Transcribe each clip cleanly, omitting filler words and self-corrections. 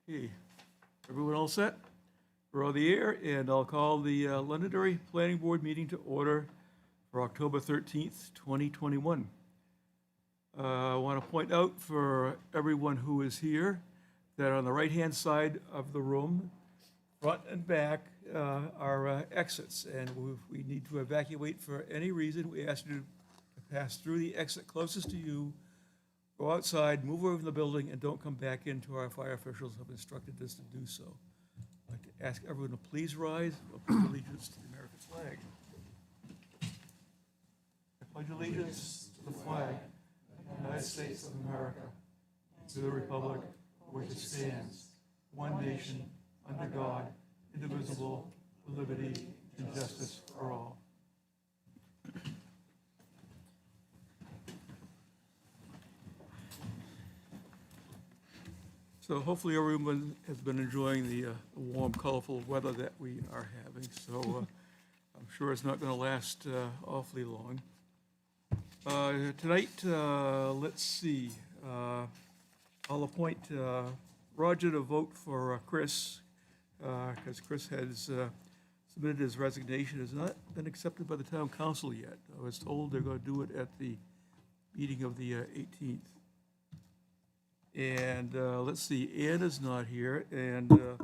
Okay, everyone all set? We're on the air, and I'll call the Londonderry Planning Board meeting to order for October 13th, 2021. I want to point out for everyone who is here that on the right-hand side of the room, front and back, are exits, and if we need to evacuate for any reason, we ask you to pass through the exit closest to you, go outside, move away from the building, and don't come back into our fire officials have instructed us to do so. I'd like to ask everyone to please rise. We'll pledge allegiance to the American flag. I pledge allegiance to the flag of the United States of America, and to the republic for which it stands, one nation, under God, indivisible, with liberty and justice for all. So hopefully everyone has been enjoying the warm, colorful weather that we are having. So I'm sure it's not going to last awfully long. Tonight, let's see. I'll appoint Roger to vote for Chris, because Chris has submitted his resignation. It has not been accepted by the town council yet. I was told they're going to do it at the meeting of the 18th. And let's see, Ann is not here, and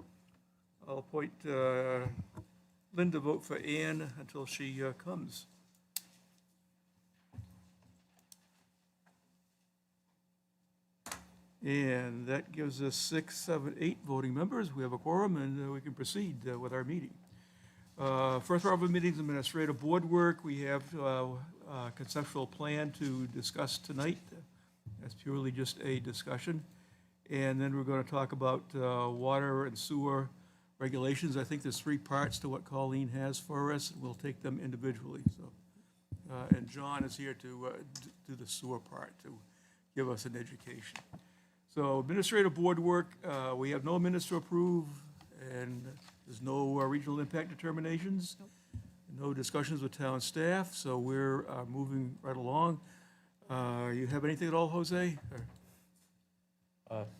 I'll appoint Lynn to vote for Ann until she comes. And that gives us 6, 7, 8 voting members. We have a quorum, and we can proceed with our meeting. First order of meetings, administrative board work. We have a conceptual plan to discuss tonight. That's purely just a discussion. And then we're going to talk about water and sewer regulations. I think there's 3 parts to what Colleen has for us. We'll take them individually. So, and John is here to do the sewer part, to give us an education. So administrative board work, we have no minutes to approve, and there's no regional impact determinations, no discussions with town staff, so we're moving right along. You have anything at all, Jose?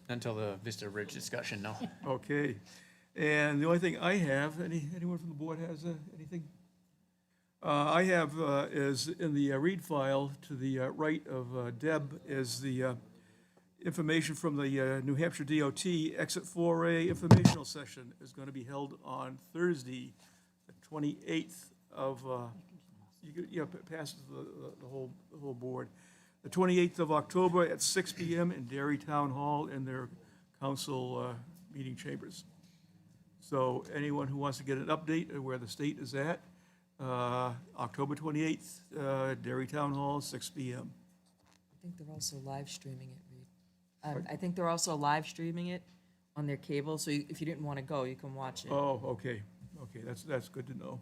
Until the Vista Ridge discussion, no. Okay. And the only thing I have, anyone from the board has anything? I have is in the read file to the right of Deb is the information from the New Hampshire DOT Exit 4A informational session is going to be held on Thursday, the 28th of, pass the whole board. The 28th of October at 6 p.m. in Derry Town Hall in their council meeting chambers. So anyone who wants to get an update of where the state is at, October 28th, Derry Town Hall, 6 p.m. I think they're also live streaming it, Reed. I think they're also live streaming it on their cable, so if you didn't want to go, you can watch it. Oh, okay. Okay, that's good to know.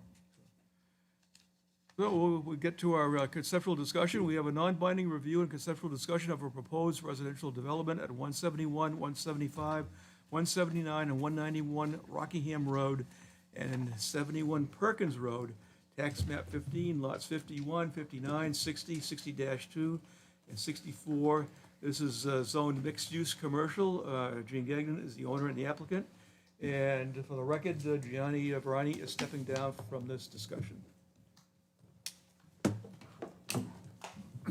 So we'll get to our conceptual discussion. We have a non-binding review and conceptual discussion of a proposed residential development at 171, 175, 179, and 191 Rockingham Road and 71 Perkins Road, tax map 15, lots 51, 59, 60, 60-2, and 64. This is zoned mixed-use commercial. Gene Gagnon is the owner and the applicant. And for the record, Gianni Verani is stepping down from this discussion.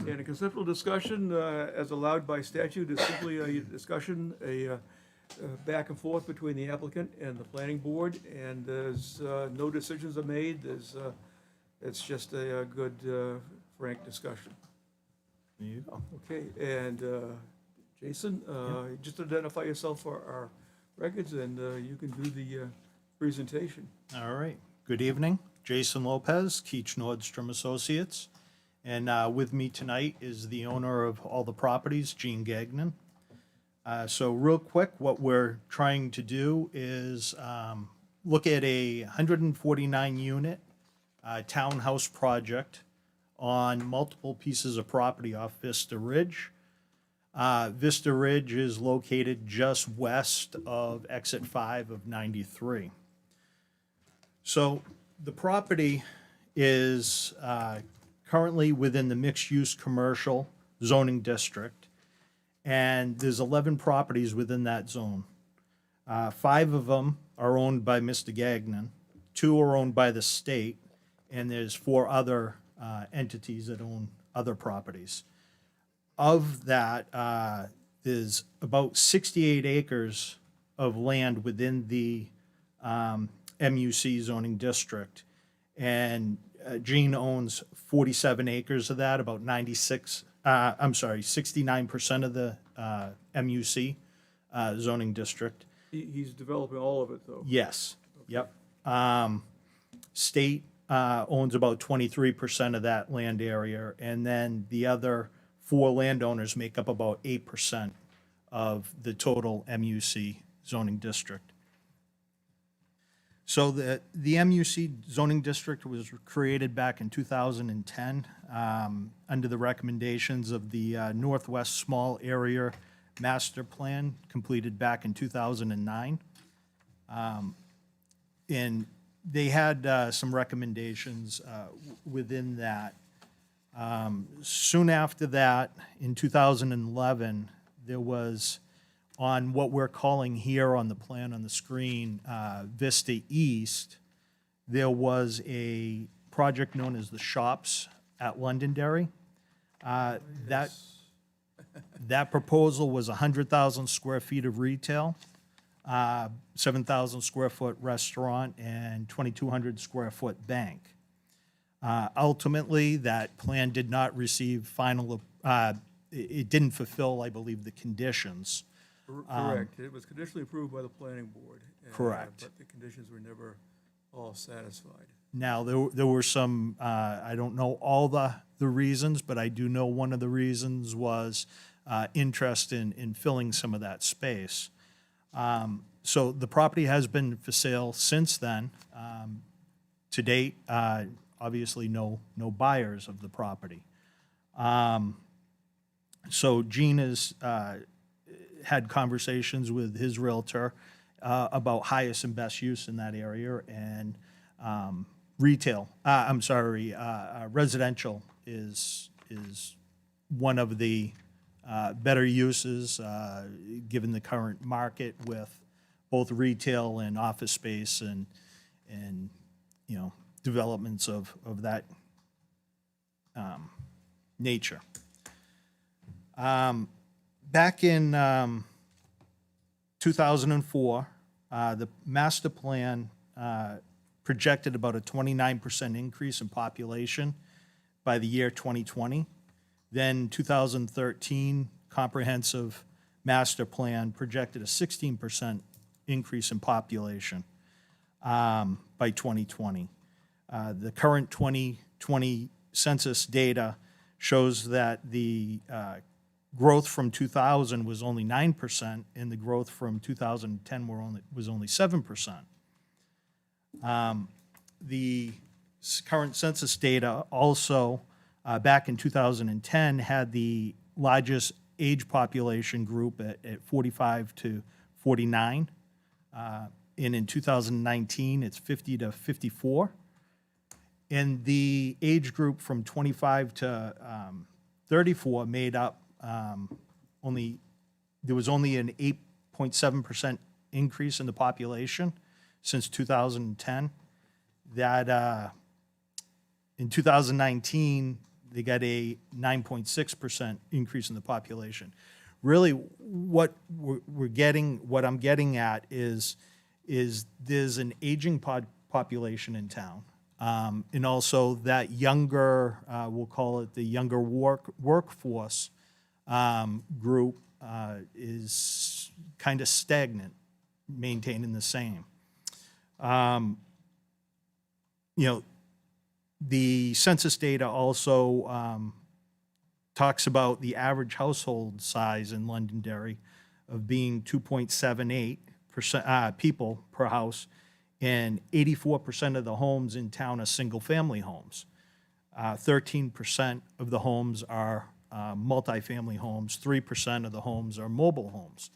And a conceptual discussion, as allowed by statute, is simply a discussion, a back and forth between the applicant and the planning board, and there's no decisions are made. It's just a good, frank discussion. There you go. Okay, and Jason, just identify yourself for our records, and you can do the presentation. All right. Good evening. Jason Lopez, Keach Nordstrom Associates. And with me tonight is the owner of all the properties, Gene Gagnon. So real quick, what we're trying to do is look at a 149-unit townhouse project on multiple pieces of property off Vista Ridge. Vista Ridge is located just west of exit 5 of 93. So the property is currently within the mixed-use commercial zoning district, and there's 11 properties within that zone. 5 of them are owned by Mr. Gagnon, 2 are owned by the state, and there's 4 other entities that own other properties. Of that, there's about 68 acres of land within the MUC zoning district. And Gene owns 47 acres of that, about 69% of the MUC zoning district. He's developing all of it, though. Yes, yep. State owns about 23% of that land area, and then the other 4 landowners make up about 8% of the total MUC zoning district. So the MUC zoning district was created back in 2010 under the recommendations of the Northwest Small Area Master Plan completed back in 2009. And they had some recommendations within that. Soon after that, in 2011, there was, on what we're calling here on the plan on the screen, Vista East, there was a project known as the Shops at Londonderry. That proposal was 100,000 square feet of retail, 7,000 square foot restaurant, and 2,200 square foot bank. Ultimately, that plan did not receive final, it didn't fulfill, I believe, the conditions. Correct. It was conditionally approved by the planning board. Correct. But the conditions were never all satisfied. Now, there were some, I don't know all the reasons, but I do know one of the reasons was interest in filling some of that space. So the property has been for sale since then. To date, obviously no buyers of the property. So Gene has had conversations with his realtor about highest and best use in that area, and residential is one of the better uses given the current market with both retail and office space and you know, developments of that nature. Back in 2004, the master plan projected about a 29% increase in population by the year 2020. Then 2013 comprehensive master plan projected a 16% increase in population by 2020. The current 2020 census data shows that the growth from 2000 was only 9%, and the growth from 2010 was only 7%. The current census data also, back in 2010, had the largest age population group at 45 to 49. And in 2019, it's 50 to 54. And the age group from 25 to 34 made up there was only an 8.7% increase in the population since 2010. That in 2019, they got a 9.6% increase in the population. Really, what I'm getting at is there's an aging population in town. And also that younger, we'll call it the younger workforce group is kind of stagnant, maintaining the same. You know, the census data also talks about the average household size in Londonderry of being 2.78 people per house, and 84% of the homes in town are single-family homes. 13% of the homes are multifamily homes. 3% of the homes are mobile homes.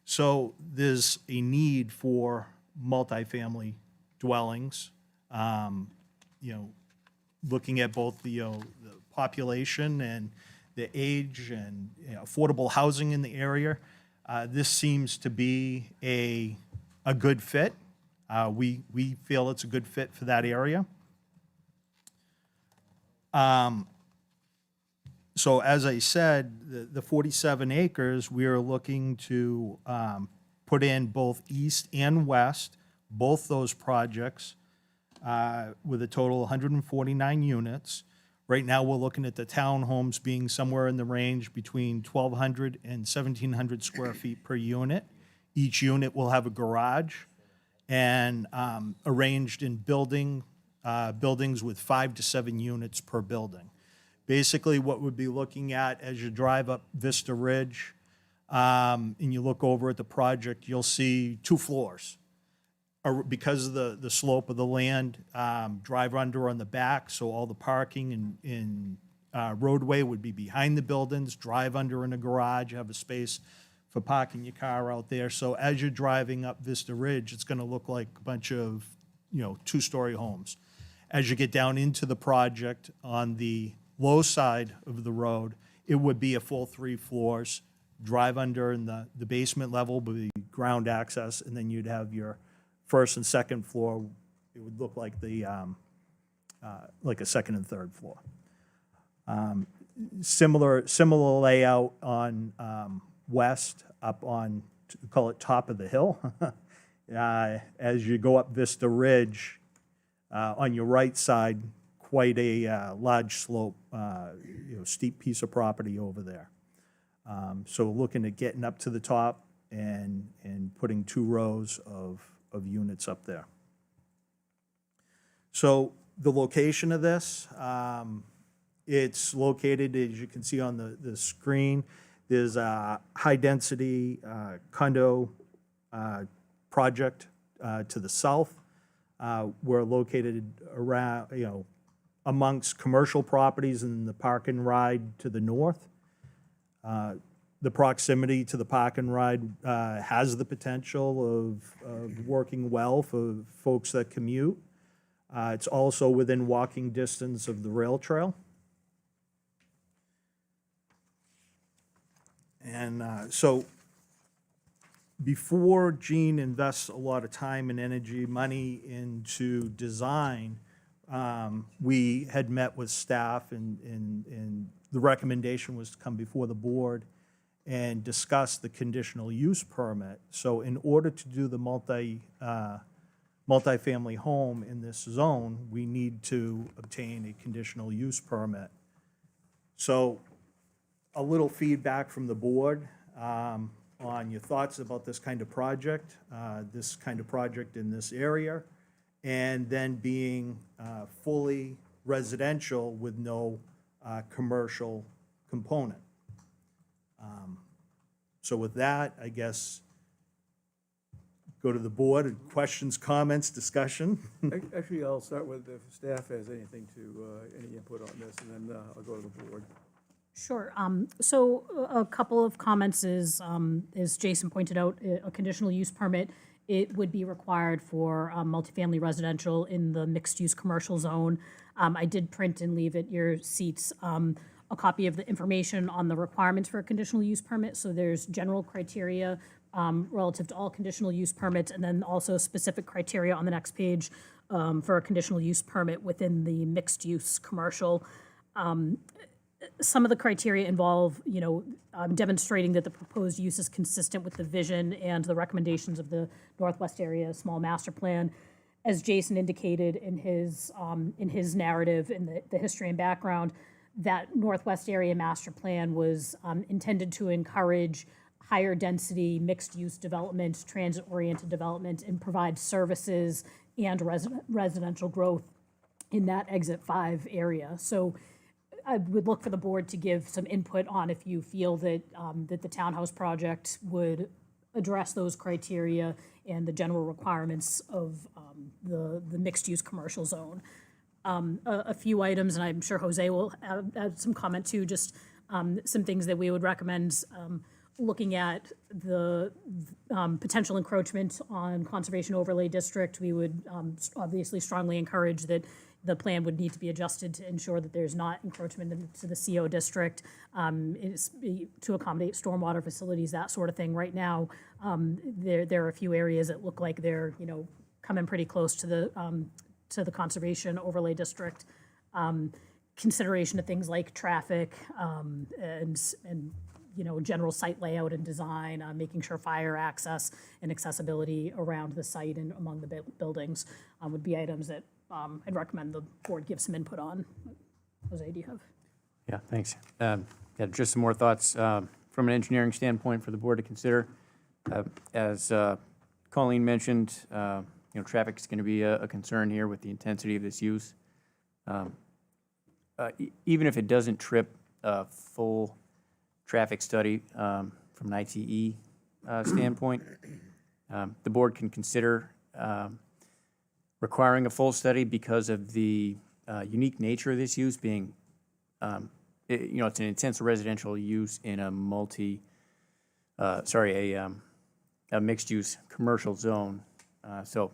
So there's a need for multifamily dwellings. You know, looking at both the population and the age and affordable housing in the area, this seems to be a a good fit. We feel it's a good fit for that area. So as I said, the 47 acres, we are looking to put in both east and west, both those projects, with a total of 149 units. Right now, we're looking at the townhomes being somewhere in the range between 1,200 and 1,700 square feet per unit. Each unit will have a garage and arranged in buildings with 5 to 7 units per building. Basically, what we'd be looking at as you drive up Vista Ridge and you look over at the project, you'll see 2 floors. Because of the slope of the land, drive under on the back, so all the parking and roadway would be behind the buildings, drive under in a garage, have a space for parking your car out there. So as you're driving up Vista Ridge, it's going to look like a bunch of, 2-story homes. As you get down into the project on the low side of the road, it would be a full 3 floors, drive under in the basement level would be ground access, and then you'd have your first and second floor. It would look like like a second and third floor. Similar layout on west, up on, call it top of the hill. As you go up Vista Ridge, on your right side, quite a large slope, steep piece of property over there. So looking at getting up to the top and putting 2 rows of units up there. So the location of this, it's located, as you can see on the screen, there's a high-density condo project to the south. We're located around, amongst commercial properties in the Park and Ride to the north. The proximity to the Park and Ride has the potential of working well for folks that commute. It's also within walking distance of the rail trail. And so before Gene invests a lot of time and energy, money into design, we had met with staff and the recommendation was to come before the board and discuss the conditional use permit. So in order to do the multifamily home in this zone, we need to obtain a conditional use permit. So a little feedback from the board on your thoughts about this kind of project in this area, and then being fully residential with no commercial component. So with that, I guess, go to the board, questions, comments, discussion. Actually, I'll start with if staff has anything any input on this, and then I'll go to the board. Sure. So a couple of comments is, as Jason pointed out, a conditional use permit, it would be required for multifamily residential in the mixed-use commercial zone. I did print and leave at your seats a copy of the information on the requirements for a conditional use permit. So there's general criteria relative to all conditional use permits, and then also specific criteria on the next page for a conditional use permit within the mixed-use commercial. Some of the criteria involve, demonstrating that the proposed use is consistent with the vision and the recommendations of the Northwest Area Small Master Plan. As Jason indicated in his narrative in the history and background, that Northwest Area Master Plan was intended to encourage higher density, mixed-use development, transit-oriented development, and provide services and residential growth in that Exit 5 area. So I would look for the board to give some input on if you feel that that the townhouse project would address those criteria and the general requirements of the mixed-use commercial zone. A few items, and I'm sure Jose will add some comment too, just some things that we would recommend looking at the potential encroachment on Conservation Overlay District. We would obviously strongly encourage that the plan would need to be adjusted to ensure that there's not encroachment into the CO district, to accommodate stormwater facilities, that sort of thing. Right now, there are a few areas that look like they're, coming pretty close to the conservation overlay district. Consideration of things like traffic, and general site layout and design, making sure fire access and accessibility around the site and among the buildings would be items that I'd recommend the board give some input on. Jose, do you have? Yeah, thanks. Yeah, just some more thoughts from an engineering standpoint for the board to consider. As Colleen mentioned, traffic is going to be a concern here with the intensity of this use. Even if it doesn't trip a full traffic study from an ITE standpoint, the board can consider requiring a full study because of the unique nature of this use being, it's an intense residential use in a a mixed-use commercial zone. So,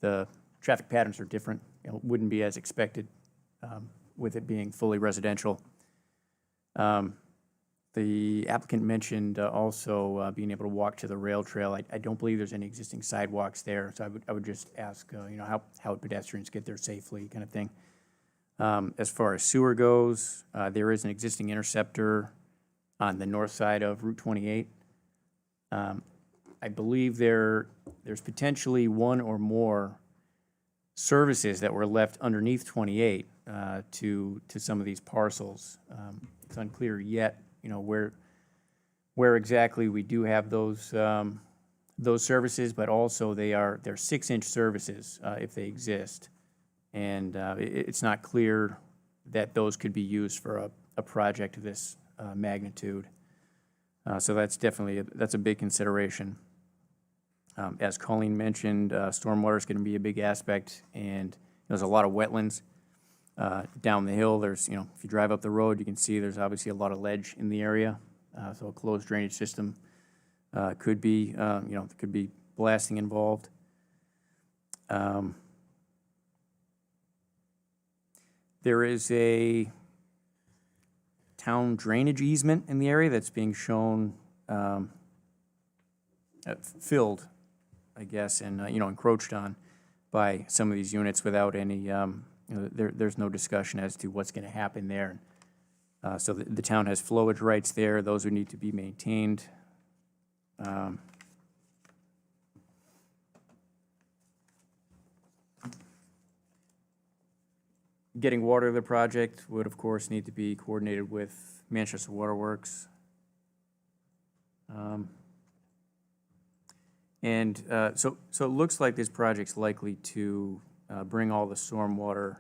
the traffic patterns are different. Wouldn't be as expected with it being fully residential. The applicant mentioned also being able to walk to the rail trail. I don't believe there's any existing sidewalks there, so I would just ask, how pedestrians get there safely, kind of thing. As far as sewer goes, there is an existing interceptor on the north side of Route 28. I believe there's potentially one or more services that were left underneath 28 to some of these parcels. It's unclear yet, where exactly we do have those services, but also they're 6-inch services if they exist, and it's not clear that those could be used for a project of this magnitude. So that's definitely that's a big consideration. As Colleen mentioned, stormwater is going to be a big aspect, and there's a lot of wetlands down the hill. There's, if you drive up the road, you can see there's obviously a lot of ledge in the area. So a closed drainage system could be, there could be blasting involved. There is a town drainage easement in the area that's being shown filled, I guess, and encroached on by some of these units without any. There's no discussion as to what's going to happen there. So the town has flowage rights there; those would need to be maintained. Getting water to the project would, of course, need to be coordinated with Manchester Waterworks. So it looks like this project's likely to bring all the stormwater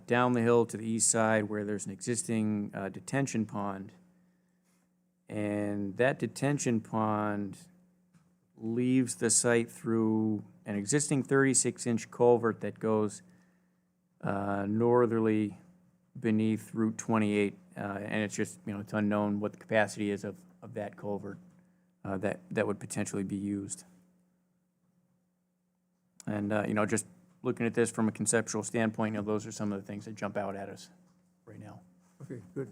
down the hill to the east side where there's an existing detention pond. And that detention pond leaves the site through an existing 36-inch culvert that goes northerly beneath Route 28, and it's just, it's unknown what the capacity is of that culvert that would potentially be used. And, just looking at this from a conceptual standpoint, those are some of the things that jump out at us right now. Okay, good,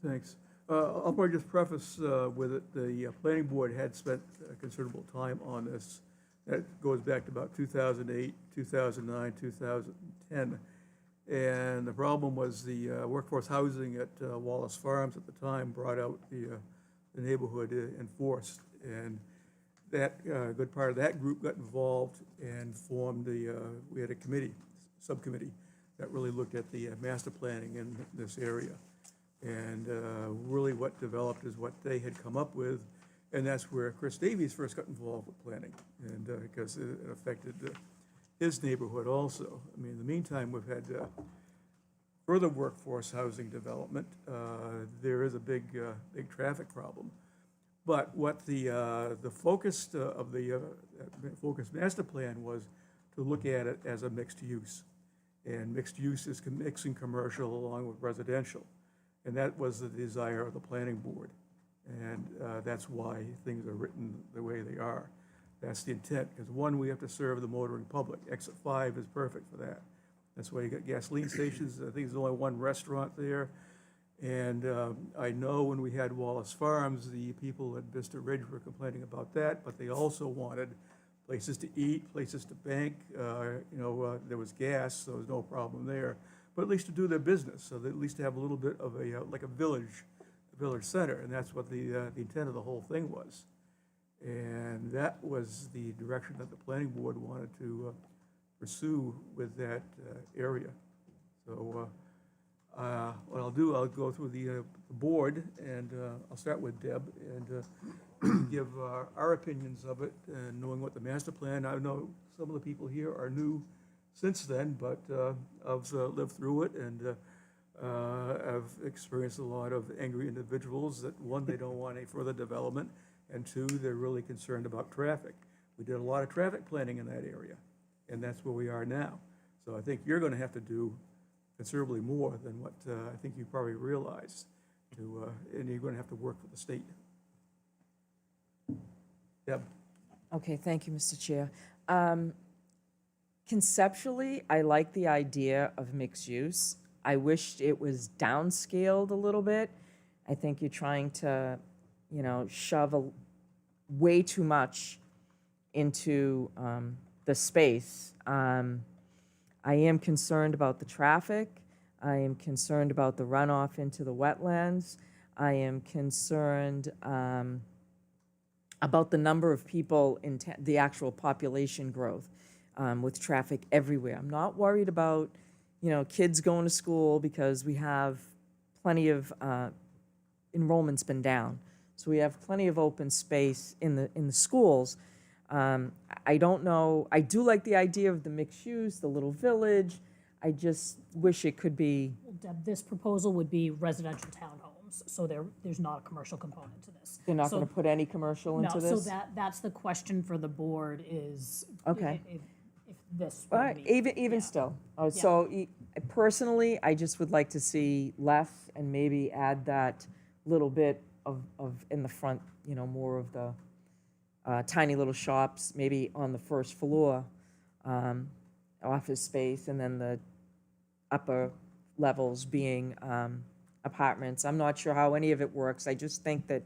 thanks. I'll probably just preface with it, the planning board had spent considerable time on this. That goes back to about 2008, 2009, 2010. And the problem was the workforce housing at Wallace Farms at the time brought out the neighborhood in force. And that good part of that group got involved and formed we had a subcommittee that really looked at the master planning in this area. And really what developed is what they had come up with, and that's where Chris Davies first got involved with planning, and because it affected his neighborhood also. I mean, in the meantime, we've had further workforce housing development. There is a big traffic problem. But what the focus of the focus master plan was to look at it as a mixed use. And mixed use is mixing commercial along with residential. And that was the desire of the planning board. And that's why things are written the way they are. That's the intent, because one, we have to serve the motoring public. Exit 5 is perfect for that. That's why you got gasoline stations. I think there's only one restaurant there. And I know when we had Wallace Farms, the people at Vista Ridge were complaining about that, but they also wanted places to eat, places to bank. There was gas, so there was no problem there. But at least to do their business, so that at least to have a little bit of like a village center, and that's what the intent of the whole thing was. And that was the direction that the planning board wanted to pursue with that area. So what I'll do, I'll go through the board, and I'll start with Deb, and give our opinions of it, and knowing what the master plan, I know some of the people here are new since then, but I've lived through it, and I've experienced a lot of angry individuals that, one, they don't want any further development, and two, they're really concerned about traffic. We did a lot of traffic planning in that area, and that's where we are now. So I think you're gonna have to do considerably more than what I think you probably realize, and you're gonna have to work with the state. Deb? Okay, thank you, Mr. Chair. Conceptually, I like the idea of mixed use. I wish it was downscaled a little bit. I think you're trying to, shove way too much into the space. I am concerned about the traffic. I am concerned about the runoff into the wetlands. I am concerned about the number of people in the actual population growth with traffic everywhere. I'm not worried about, kids going to school because we have plenty of enrollment's been down. So we have plenty of open space in the schools. I don't know, I do like the idea of the mixed use, the little village. I just wish it could be, Deb, this proposal would be residential townhomes, so there's not a commercial component to this. they're not So- going to put any commercial No, into so this? that's the question for the board is. Okay. If this All would right, be. even still. So personally, I just would like to see less and maybe add that little bit of in the front, more of the tiny little shops, maybe on the first floor, office space, and then the upper levels being apartments. I'm not sure how any of it works. I just think that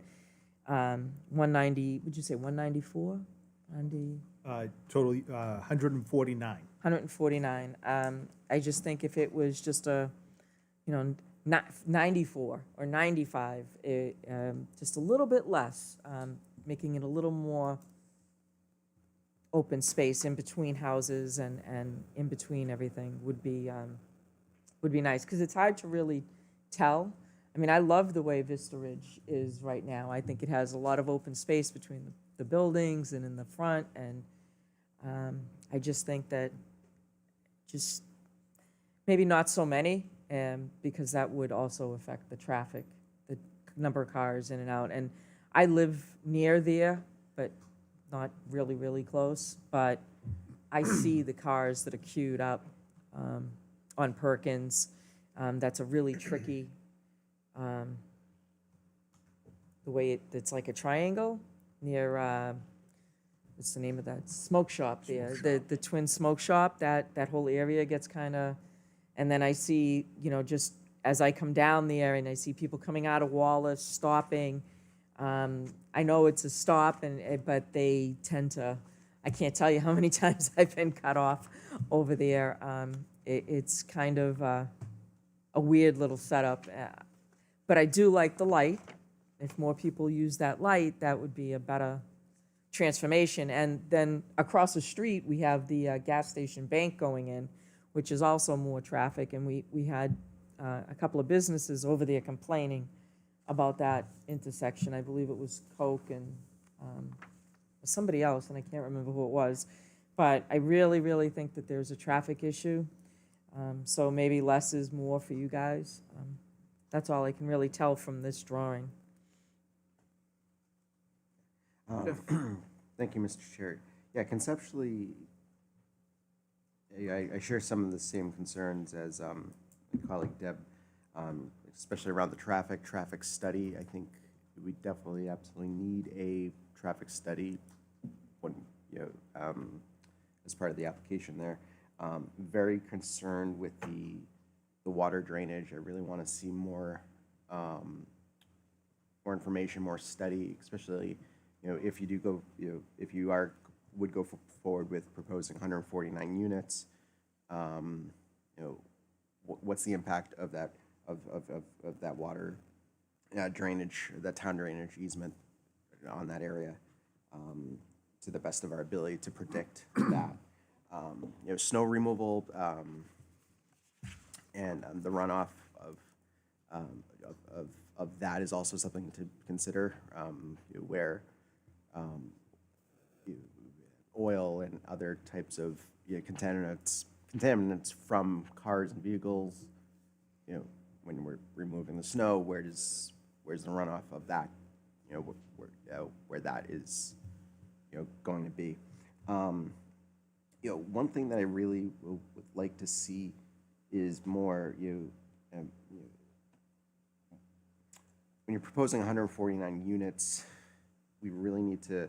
190, would you say 194? 90? Totally, 149. 149. I just think if it was just a, not 94 or 95, just a little bit less, making it a little more open space in between houses and in between everything would be nice, because it's hard to really tell. I mean, I love the way Vista Ridge is right now. I think it has a lot of open space between the buildings and in the front, and I just think that just maybe not so many, because that would also affect the traffic, the number of cars in and out. And I live near there, but not really, really close. But I see the cars that are queued up on Perkins. That's a really tricky, the way it's like a triangle near, what's the name of that smoke shop there? The Twin Smoke Shop, that whole area gets kind of, and then I see, just as I come down there and I see people coming out of Wallace, stopping. I know it's a stop, but they tend to, I can't tell you how many times I've been cut off over there. It's kind of a weird little setup, but I do like the light. If more people use that light, that would be a better transformation. And then across the street, we have the gas station bank going in, which is also more traffic. And we had a couple of businesses over there complaining about that intersection. I believe it was Coke and somebody else, and I can't remember who it was. But I really, really think that there's a traffic issue. So maybe less is more for you guys. That's all I can really tell from this drawing. Thank you, Mr. Chair. Yeah, conceptually, I share some of the same concerns as my colleague Deb, especially around the traffic study. I think we definitely absolutely need a traffic study when, as part of the application there. Very concerned with the water drainage. I really want to see more information, more study, especially, if you do go, if you would go forward with proposing 149 units, what's the impact of that, of that water drainage, that town drainage easement on that area, to the best of our ability to predict that. Snow removal, and the runoff of that is also something to consider, where oil and other types of contaminants from cars and vehicles, when we're removing the snow, where's the runoff of that, where that is, going to be. One thing that I really would like to see is more, when you're proposing 149 units, we really need to,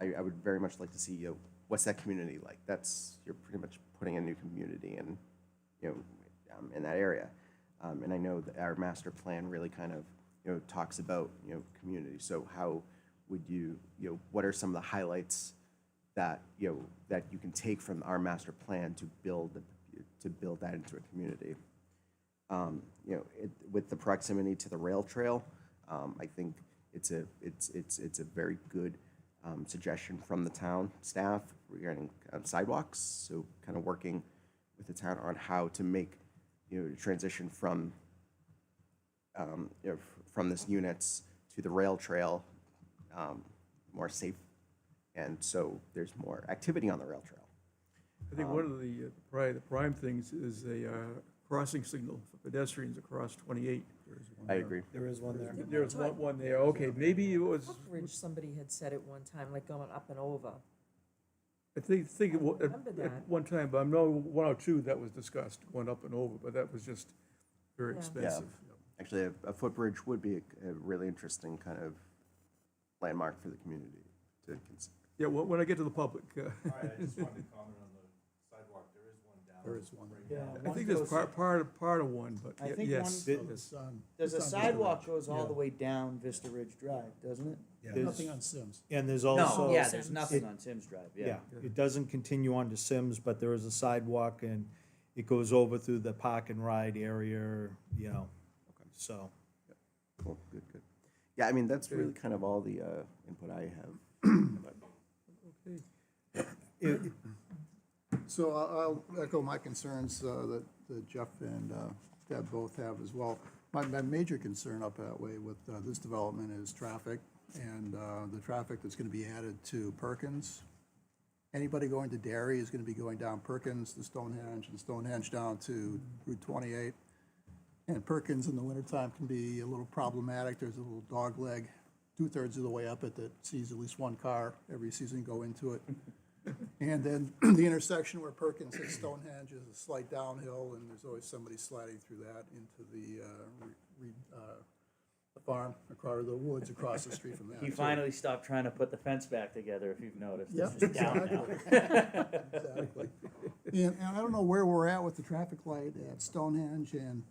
I would very much like to see, what's that community like? You're pretty much putting a new community in, in that area. And I know that our master plan really kind of, talks about, community. So how would you, what are some of the highlights that, that you can take from our master plan to build that into a community? With the proximity to the rail trail, I think it's a very good suggestion from the town staff regarding sidewalks. So kind of working with the town on how to make, transition from, from this units to the rail trail more safe, and so there's more activity on the rail trail. I think one of the prime things is a crossing signal for pedestrians across 28. I agree. There is one there. There's one there, okay, maybe it was, Ridge, somebody had said at one time, like going up and over. I think at remember that. one time, but I know 102 that was discussed, going up and over, but that was just very Yeah. expensive. Actually, a footbridge would be a really interesting kind of landmark for the community to consider. Yeah, when I get to the public, All right, I just wanted to comment on the sidewalk, there is one down. There is one. right I think there's part of one, but I think yes. one- yes. There's a It's on sidewalk Vista goes all Yeah. the way down Vista Ridge Drive, doesn't it? Yeah, nothing on Sims. And there's No, also. yeah, there's Sims. nothing on Sims Drive, Yeah, yeah. it doesn't continue on to Sims, but there is a sidewalk and it goes over through the park and ride area, so. Cool, good. Yeah, I mean, that's really kind of all the input I have. So I'll echo my concerns that Jeff and Deb both have as well. My major concern up that way with this development is traffic, and the traffic that's going to be added to Perkins. Anybody going to Derry is going to be going down Perkins to Stonehenge, and Stonehenge down to Route 28. And Perkins in the wintertime can be a little problematic. There's a little dog leg 2/3 of the way up it that sees at least one car every season go into it. And then the intersection where Perkins hits Stonehenge is a slight downhill, and there's always somebody sliding through that into the farm, across the woods across the street from that. He too. finally stopped trying to put the fence back together, if you've noticed. Yep, It's just down now. Exactly. And I don't know where we're at with the traffic light at Stonehenge and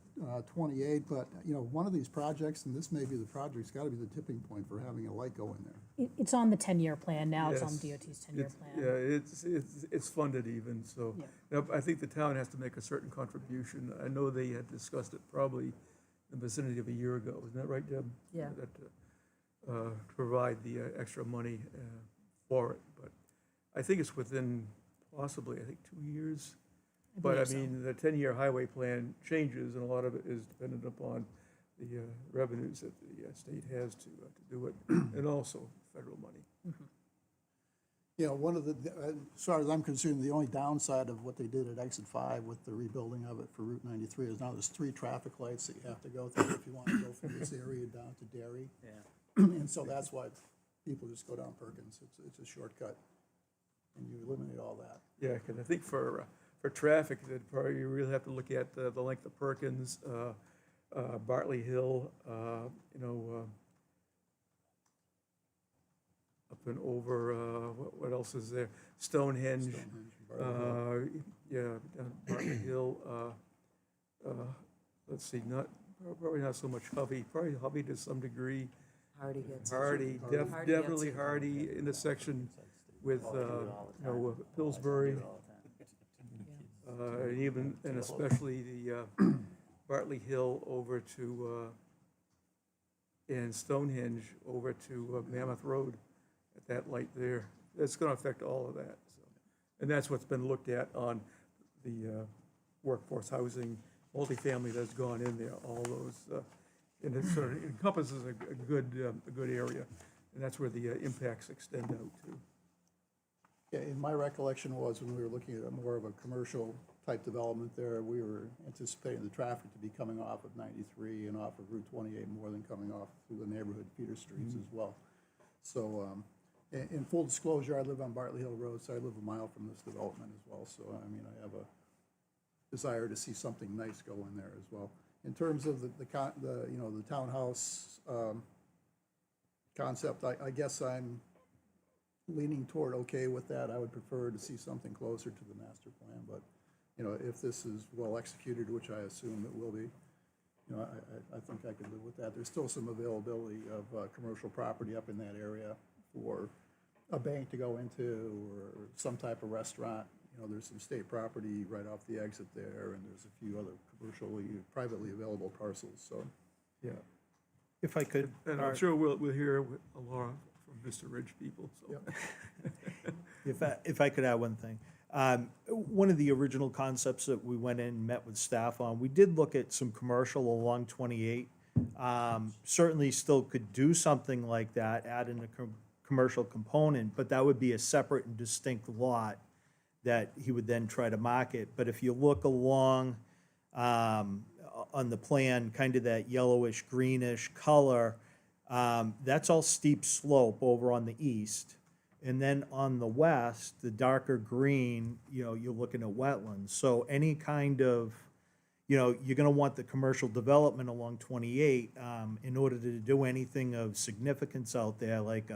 28, but, one of these projects, and this may be the project's got to be the tipping point for having a light go in there. It's on the 10-year plan now, it's on Yes. DOT's 10-year It's- plan. Yeah, it's funded even, so. I think the town has to make a certain contribution. I know they had discussed it probably in the vicinity of a year ago. Isn't that right, Deb? Yeah. To provide the extra money for it, but I think it's within possibly, 2 years. But I believe so. mean, the 10-year highway plan changes, and a lot of it is dependent upon the revenues that the state has to do it, and also federal money. One of the, as far as I'm concerned, the only downside of what they did at Exit 5 with the rebuilding of it for Route 93 is now there's 3 traffic lights that you have to go through if you want to go from this area down to Derry. Yeah. And so that's why people just go down Perkins. It's a shortcut, and you eliminate all that. Yeah, because I think for traffic, that probably you really have to look at the length of Perkins, Bartley Hill, up been over, what else is there? Stonehenge. Yeah, down Bartley Hill, let's see, probably not so much Hovey, probably Hovey to some degree. Hardy gets. Hardy, Hardy definitely gets it. Hardy intersection with, Pillsbury, and even, and especially the Bartley Hill over to, and Stonehenge over to Mammoth Road at that light there. It's gonna affect all of that, so. And that's what's been looked at on the workforce housing, multifamily that's gone in there, all those, and it sort of encompasses a good area, and that's where the impacts extend out to. Yeah, in my recollection was when we were looking at more of a commercial type development there, we were anticipating the traffic to be coming off of 93 and off of Route 28 more than coming off through the neighborhood feeder streets as well. So, in full disclosure, I live on Bartley Hill Road, so I live a mile from this development as well. So, I mean, I have a desire to see something nice go in there as well. In terms of the townhouse concept, I guess I'm leaning toward okay with that. I would prefer to see something closer to the master plan, but, you know, if this is well executed, which I assume it will be, you know, I think I could live with that. There's still some availability of commercial property up in that area for a bank to go into or some type of restaurant. You know, there's some state property right off the exit there, and there's a few other commercially, privately available parcels, so. Yeah. If I could, And I'm sure we'll hear a lot from Mr. Ridge people, so. Yep. if I could add one thing. One of the original concepts that we went in and met with staff on, we did look at some commercial along 28. Certainly still could do something like that, add in a commercial component, but that would be a separate and distinct lot that he would then try to market. But if you look along on the plan, kind of that yellowish, greenish color, that's all steep slope over on the east. And then on the west, the darker green, you know, you're looking at wetlands. So any kind of, you know, you're gonna want the commercial development along 28 in order to do anything of significance out there, like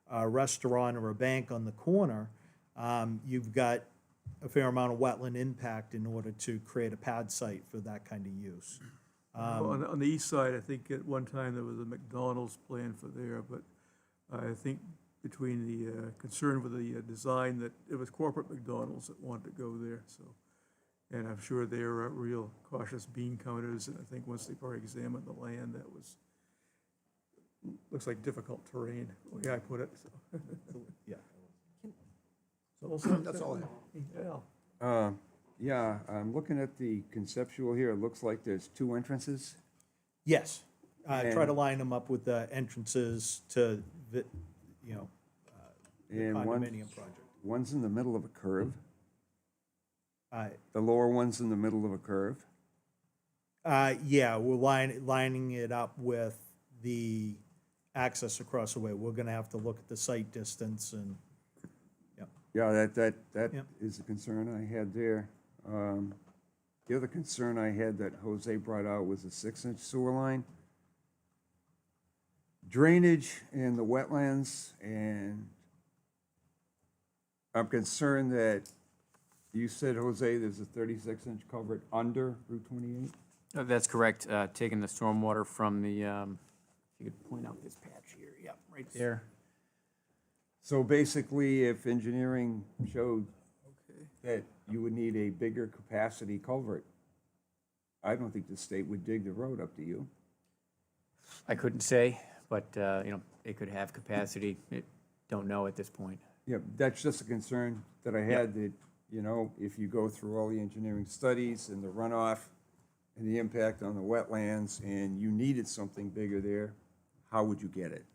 a restaurant or a bank on the corner. You've got a fair amount of wetland impact in order to create a pad site for that kind of use. On the east side, I think at one time there was a McDonald's plan for there, but I think between the concern with the design that it was corporate McDonald's that wanted to go there, so. And I'm sure they're real cautious bean counters, and I think once they probably examined the land, that was, looks like difficult terrain, the way I put it, so. Yeah. So That's all I have. Al? Yeah, I'm looking at the conceptual here. It looks like there's two entrances. Yes, try to And- line them up with the entrances to the, you know, the And condominium project. one's in the middle of a curve. Uh, The lower one's in the middle of a curve. Yeah, we're lining it up with the access across the way. We're gonna have to look at the site distance and, Yeah, that Yep. is a concern I had there. The other concern I had that Jose brought out was a 6-inch sewer line. Drainage in the wetlands, and I'm concerned that, you said, Jose, there's a 36-inch culvert under Route 28? That's correct, taking the stormwater from the, if you could point out this patch here, yep, right there. So basically, if engineering showed that you would need a bigger capacity culvert, I don't think the state would dig the road up to you. I couldn't say, but, you know, it could have capacity, don't know at this point. Yeah, that's just a concern that I had, that, you know, if you go through all the engineering studies and the runoff and the impact on the wetlands, and you needed something bigger there, how would you get it,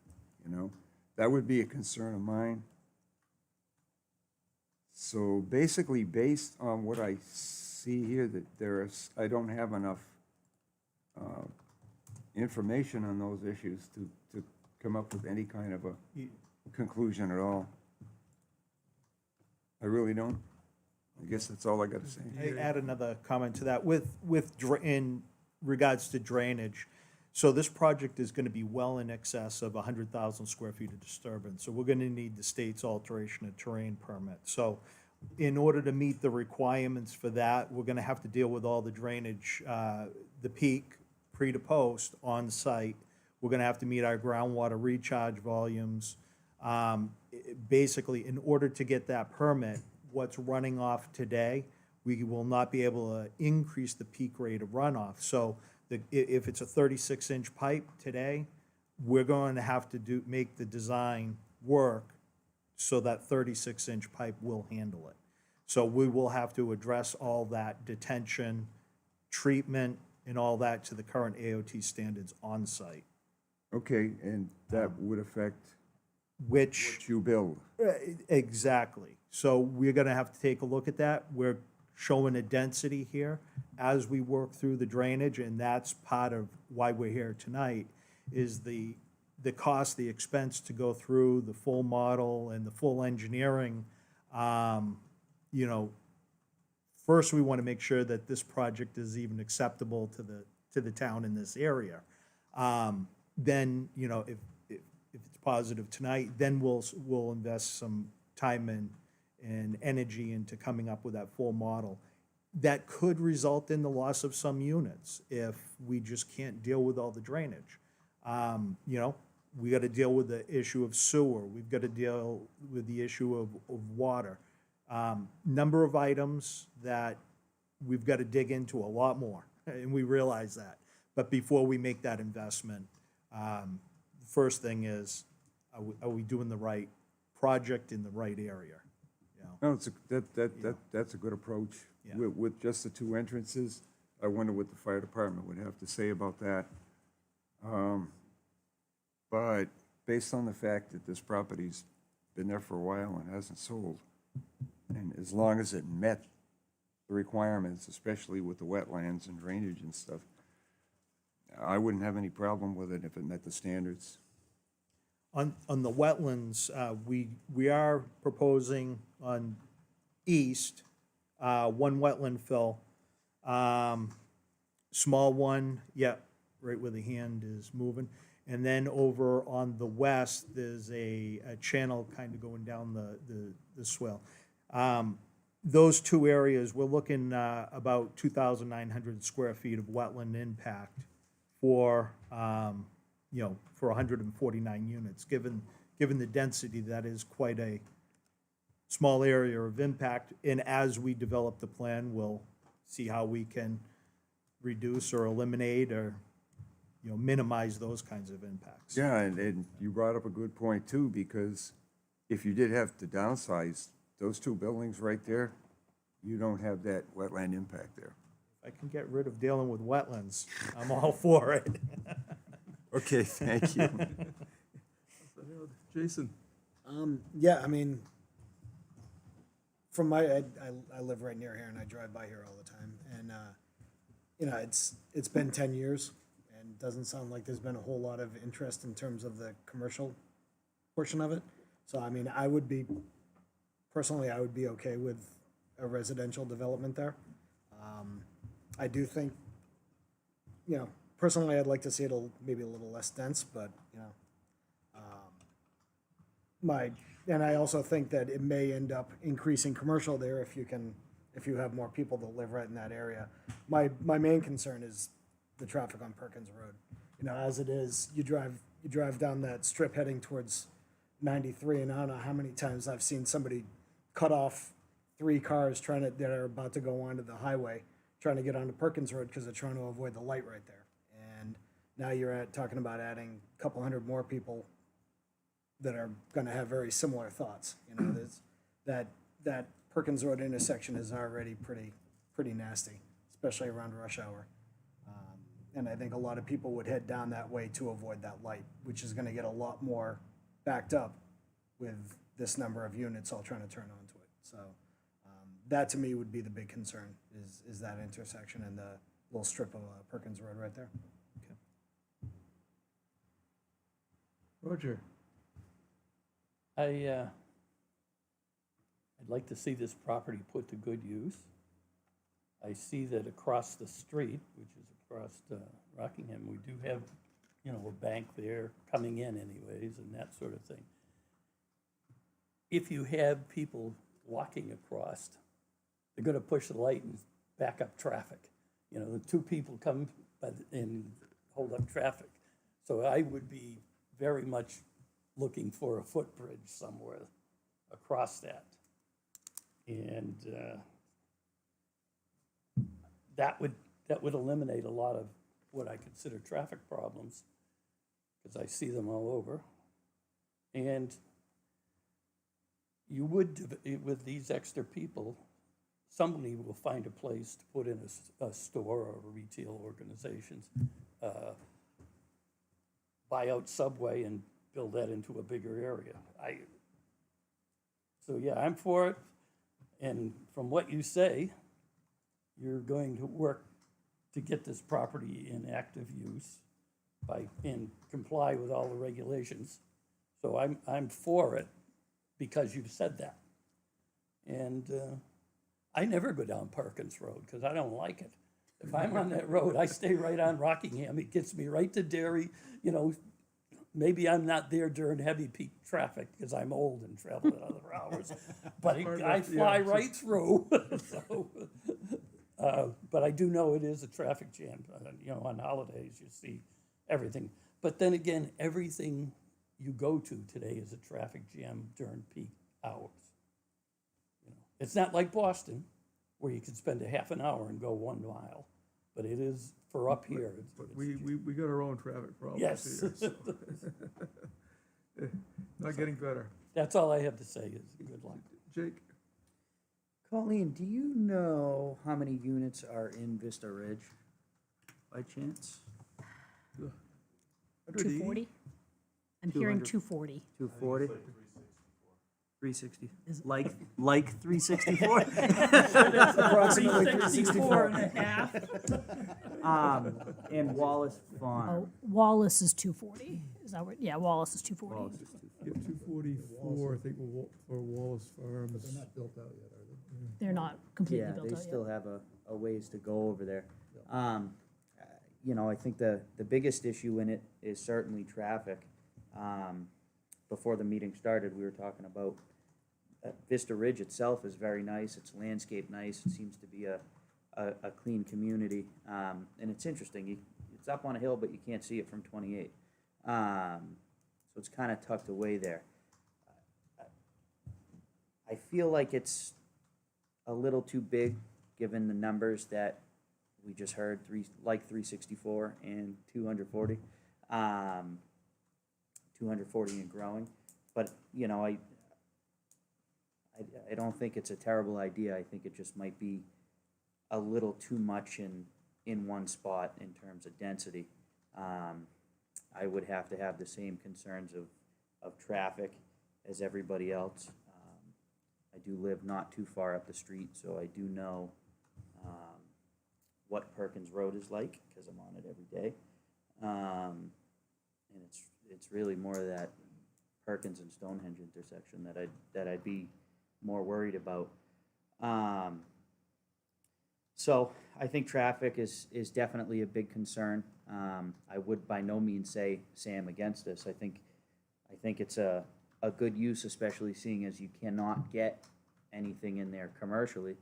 you know? That would be a concern of mine. So basically, based on what I see here, that I don't have enough information on those issues to come up with any kind of a conclusion at all. I really don't. I guess that's all I got to say. I add another comment to that in regards to drainage. So this project is gonna be well in excess of 100,000 square feet of disturbance, so we're gonna need the state's alteration of terrain permit. So in order to meet the requirements for that, we're gonna have to deal with all the drainage, the peak, pre to post, on site. We're gonna have to meet our groundwater recharge volumes. Basically, in order to get that permit, what's running off today, we will not be able to increase the peak rate of runoff. So if it's a 36-inch pipe today, we're going to have to make the design work so that 36-inch pipe will handle it. So we will have to address all that detention, treatment, and all that to the current AOT standards on site, Okay, and that would affect which, what you build. exactly. So we're gonna have to take a look at that. We're showing a density here as we work through the drainage, and that's part of why we're here tonight, is the cost, the expense to go through the full model and the full engineering. You know, first, we want to make sure that this project is even acceptable to the town in this area. Then, you know, if it's positive tonight, then we'll invest some time and energy into coming up with that full model. That could result in the loss of some units if we just can't deal with all the drainage. You know, we got to deal with the issue of sewer. We've got to deal with the issue of water. Number of items that we've got to dig into a lot more, and we realize that. But before we make that investment, the first thing is, are we doing the right project in the right area? You know? No, that's a good approach. Yeah. With just the two entrances, I wonder what the fire department would have to say about that. But based on the fact that this property's been there for a while and hasn't sold, and as long as it met the requirements, especially with the wetlands and drainage and stuff, I wouldn't have any problem with it if it met the standards. On the wetlands, we are proposing on east, one wetland fill. Small one, yeah, right where the hand is moving. And then over on the west, there's a channel kind of going down the swell. Those two areas, we're looking about 2,900 square feet of wetland impact for, you know, for 149 units. Given the density, that is quite a small area of impact. And as we develop the plan, we'll see how we can reduce or eliminate or, you know, minimize those kinds of impacts. Yeah, and you brought up a good point too, because if you did have to downsize those two buildings right there, you don't have that wetland impact there. If I can get rid of dealing with wetlands, I'm all for it. Okay, thank you. Jason? Yeah, I mean, from I live right near here and I drive by here all the time. And, you know, it's been 10 years and doesn't sound like there's been a whole lot of interest in terms of the commercial portion of it. So, I mean, personally, I would be okay with a residential development there. I do think, you know, personally, I'd like to see it maybe a little less dense, but, you know, and I also think that it may end up increasing commercial there if you have more people that live right in that area. My main concern is the traffic on Perkins Road. You know, as it is, you drive down that strip heading towards 93, and I don't know how many times I've seen somebody cut off 3 cars that are about to go onto the highway, trying to get onto Perkins Road because they're trying to avoid the light right there. And now you're talking about adding a couple hundred more people that are going to have very similar thoughts. You know, that Perkins Road intersection is already pretty nasty, especially around rush hour. And I think a lot of people would head down that way to avoid that light, which is going to get a lot more backed up with this number of units all trying to turn onto it. So that to me would be the big concern is that intersection and the little strip of Perkins Road right there. Roger? I'd like to see this property put to good use. I see that across the street, which is across Rockingham, we do have you know, a bank there coming in anyways and that sort of thing. If you have people walking across, they're gonna push the light and back up traffic. You know, the two people come and hold up traffic. So I would be very much looking for a footbridge somewhere across that. And that would eliminate a lot of what I consider traffic problems, because I see them all over. And you would, with these extra people, somebody will find a place to put in a store or retail organizations, buy out Subway and build that into a bigger area. So yeah, I'm for it. And from what you say, you're going to work to get this property in active use and comply with all the regulations. So I'm for it because you've said that. And I never go down Perkins Road because I don't like it. If I'm on that road, I stay right on Rockingham. It gets me right to Derry. You know, maybe I'm not there during heavy peak traffic because I'm old and travel at other hours. But I fly right through. So, but I do know it is a traffic jam. You know, on holidays you see everything. But then again, everything you go to today is a traffic jam during peak hours. You know, it's not like Boston, where you can spend a half an hour and go 1 mile, but it is for up here. But we got our own traffic problems Yes. here, so. Not getting better. That's all I have to say is good luck. Jake? Colleen, do you know how many units are in Vista Ridge, by chance? 240? I'm hearing 200. 240. 240? 360, like 364? Approximately 364 and a half. And Wallace Farm. Oh, Wallace is 240. Is that what? Yeah, Wallace is 240. Wallace is 240. Yeah, 244, I think, for Wallace Farms. They're not built out yet, are they? They're not completely Yeah, built they out still yet. have a ways to go over there. You know, I think the biggest issue in it is certainly traffic. Before the meeting started, we were talking about Vista Ridge itself is very nice. It's landscaped nice. It seems to be a clean community. And it's interesting. It's up on a hill, but you can't see it from 28. So it's kind of tucked away there. I feel like it's a little too big, given the numbers that we just heard, 364 and 240. 240 and growing. But, you know, I don't think it's a terrible idea. I think it just might be a little too much in one spot in terms of density. I would have to have the same concerns of traffic as everybody else. I do live not too far up the street, so I do know what Perkins Road is like, because I'm on it every day. And it's really more of that Perkins and Stonehenge intersection that I'd be more worried about. So I think traffic is definitely a big concern. I would by no means say I'm against this. I think it's a good use, especially seeing as you cannot get anything in there commercially.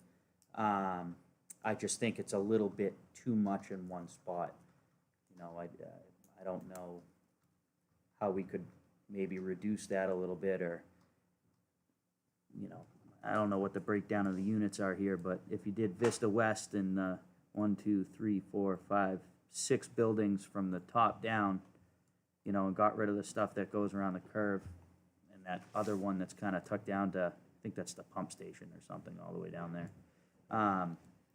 I just think it's a little bit too much in one spot. You know, I don't know how we could maybe reduce that a little bit, or, you know, I don't know what the breakdown of the units are here, but if you did Vista West and 1, 2, 3, 4, 5, 6 buildings from the top down, you know, and got rid of the stuff that goes around the curve, and that other one that's kind of tucked down to, I think that's the pump station or something all the way down there.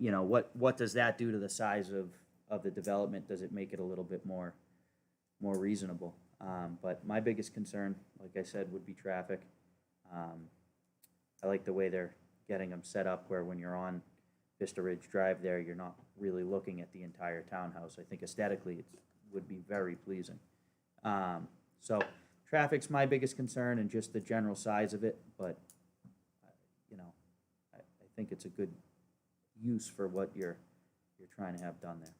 You know, what does that do to the size of the development? Does it make it a little bit more reasonable? But my biggest concern, like I said, would be traffic. I like the way they're getting them set up where when you're on Vista Ridge Drive there, you're not really looking at the entire townhouse. I think aesthetically it would be very pleasing. So traffic's my biggest concern and just the general size of it, but, you know, I think it's a good use for what you're trying to have done there.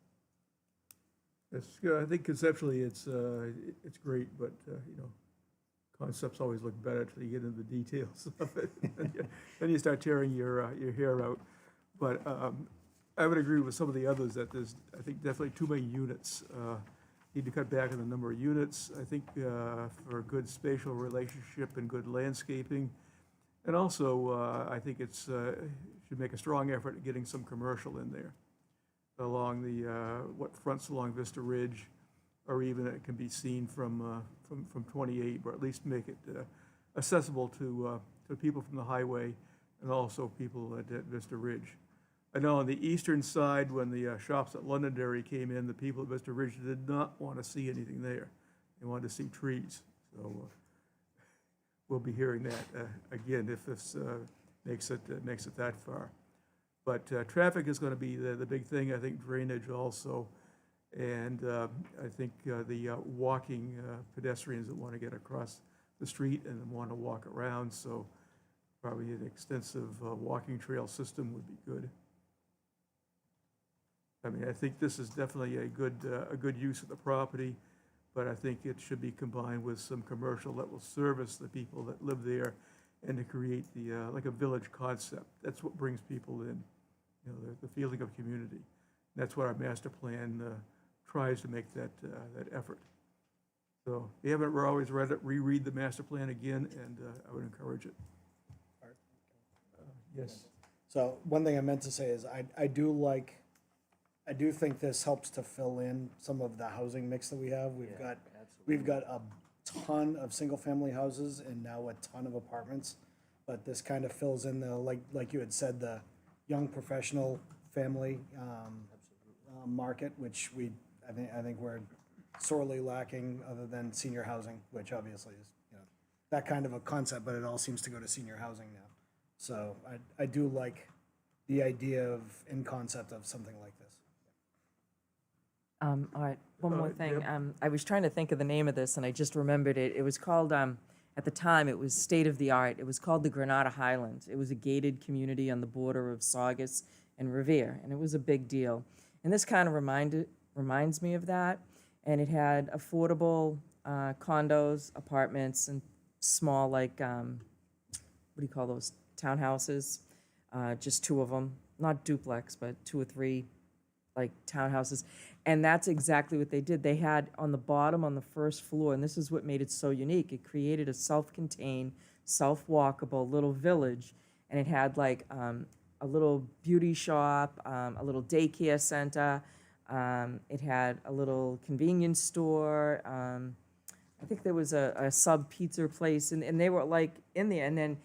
I think conceptually it's great, but, concepts always look better until you get into the details of it. Then you start tearing your hair out. But I would agree with some of the others that there's, I think, definitely too many units. Need to cut back on the number of units, I think, for a good spatial relationship and good landscaping. And also, I think should make a strong effort at getting some commercial in there along what fronts along Vista Ridge, or even it can be seen from 28, or at least make it accessible to people from the highway and also people at Vista Ridge. I know on the eastern side, when the shops at Londonderry came in, the people at Vista Ridge did not want to see anything there. They wanted to see trees. So we'll be hearing that again if this makes it that far. But traffic is going to be the big thing. I think drainage also, and I think the walking pedestrians that want to get across the street and want to walk around. So probably an extensive walking trail system would be good. I mean, I think this is definitely a good use of the property, but I think it should be combined with some commercial that will service the people that live there and to create like a village concept. That's what brings people in, the feeling of community. That's what our master plan tries to make that effort. So if you haven't always read it, reread the master plan again, and I would encourage it. Yes. So one thing I meant to say is I do think this helps to fill in some of the housing mix that we have. We've got a ton of single-family houses and now a ton of apartments, but this kind of fills in the, like you had said, the young professional family market, which I think we're sorely lacking, other than senior housing, which obviously is that kind of a concept, but it all seems to go to senior housing now. So I do like the idea of in concept of something like this. All right, one more thing. Yep. I was trying to think of the name of this, and I just remembered it. It was called, at the time, it was state-of-the-art. It was called the Granada Highlands. It was a gated community on the border of Saugus and Revere, and it was a big deal. And this kind of reminds me of that. And it had affordable condos, apartments, and small, like, what do you call those, townhouses? Just two of them, not duplex, but 2 or 3, like, townhouses. And that's exactly what they did. They had on the bottom, on the first floor, and this is what made it so unique, it created a self-contained, self-walkable little village, and it had like a little beauty shop, a little daycare center, it had a little convenience store, I think there was a sub pizza place, and they were like in there, and then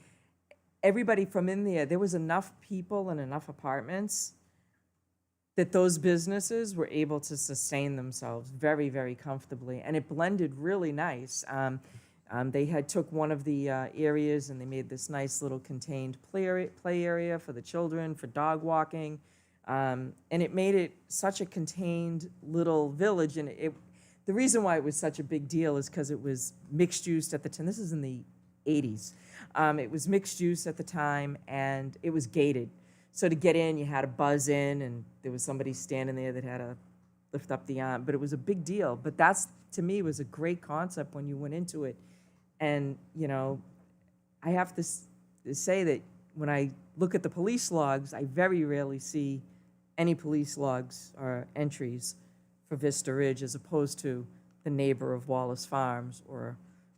everybody from in there was enough people and enough apartments that those businesses were able to sustain themselves very, very comfortably, and it blended really nice. They had took one of the areas and they made this nice little contained play area for the children, for dog walking, and it made it such a contained little village. And the reason why it was such a big deal is because it was mixed use at the time. This is in the 80s. It was mixed use at the time, and it was gated. So to get in, you had to buzz in, and there was somebody standing there that had to lift up the arm. But it was a big deal. But that's, to me, was a great concept when you went into it. And, I have to say that when I look at the police logs, I very rarely see any police logs or entries for Vista Ridge as opposed to the neighbor of Wallace Farms or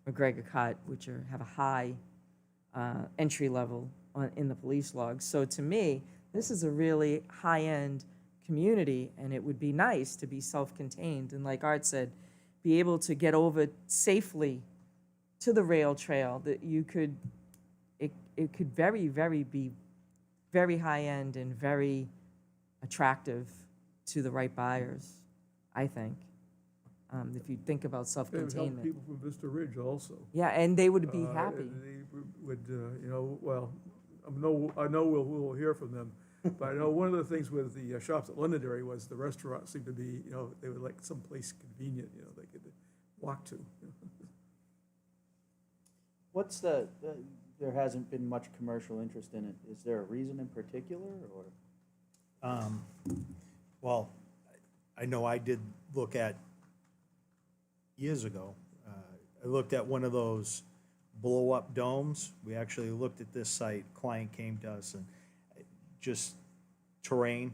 McGregor Cut, which have a high entry level in the police logs. So to me, this is a really high-end community, and it would be nice to be self-contained. And like Art said, be able to get over safely to the rail trail, that it could be very high-end and very attractive to the right buyers, I think. If you think about It would help self-containment. people from Vista Ridge also. Yeah, and they would be happy. They would, well, I know we'll hear from them, but I know one of the things with the shops at Londonderry was the restaurant seemed to be, they would like someplace convenient, they could walk to. What's there hasn't been much commercial interest in it. Is there a reason in particular, or? Well, I know I did look at years ago. I looked at one of those blow-up domes. We actually looked at this site, client came to us, and just terrain,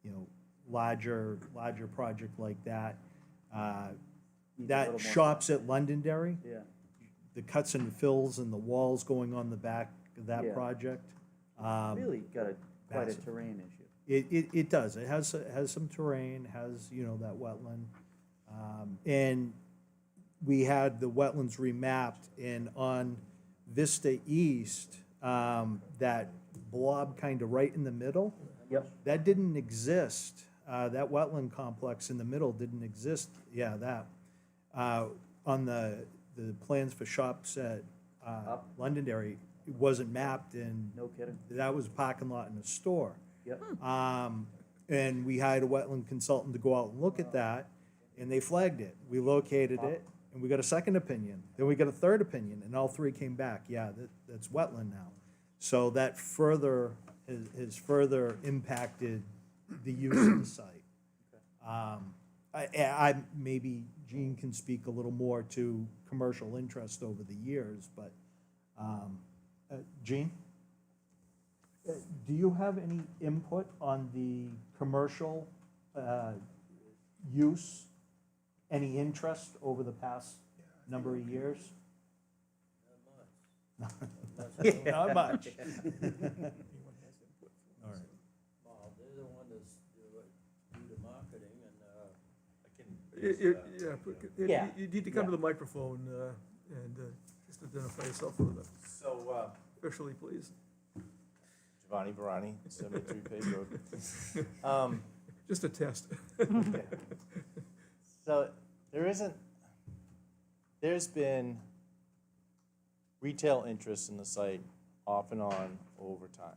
you know, larger project like that. Needs a little That more shops at Londonderry, Yeah, the cuts and fills and the walls going on the back of that Yeah. project. really got quite a massive. terrain issue. It does. It has some terrain, has, you know, that wetland. And we had the wetlands remapped, and on Vista East, that blob kind of right in the middle, Yep. that didn't exist. That wetland complex in the middle didn't exist. Yeah, that. On the plans for shops at Up. Londonderry, it wasn't mapped, and No kidding. that was a parking lot and a store. Yep. And we hired a wetland consultant to go out and look at that, and they flagged it. We located it, and we got a second opinion. Then we got a third opinion, and all three came back, yeah, that's wetland now. So that has further impacted the use of the site. Maybe Gene can speak a little more to commercial interest over the years, but, Gene? Do you have any input on the commercial use? Any interest over the past number of years? Not much. Not much. All right. Well, they're the one that's do the marketing, and I can. Yeah. You need to come to the microphone and just identify yourself for the, So, officially, please. Giovanni Barani, 73 Page Road. Just a test. So there's been retail interest in the site off and on over time.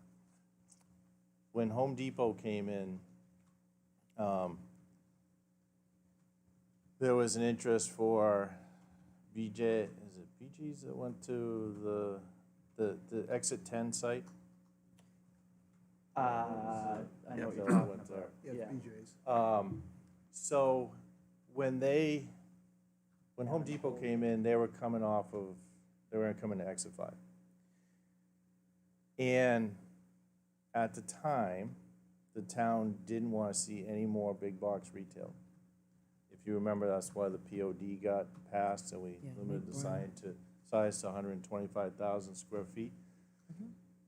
When Home Depot came in, there was an interest for BJ, is it BG's that went to the Exit 10 site? I know what you're Yeah. talking about. Yeah, Yeah. BJ's. So when Home Depot came in, they were coming to Exit 5. And at the time, the town didn't want to see any more big box retail. If you remember, that's why the POD got passed, and we Yeah, limited the right. size to 125,000 square feet.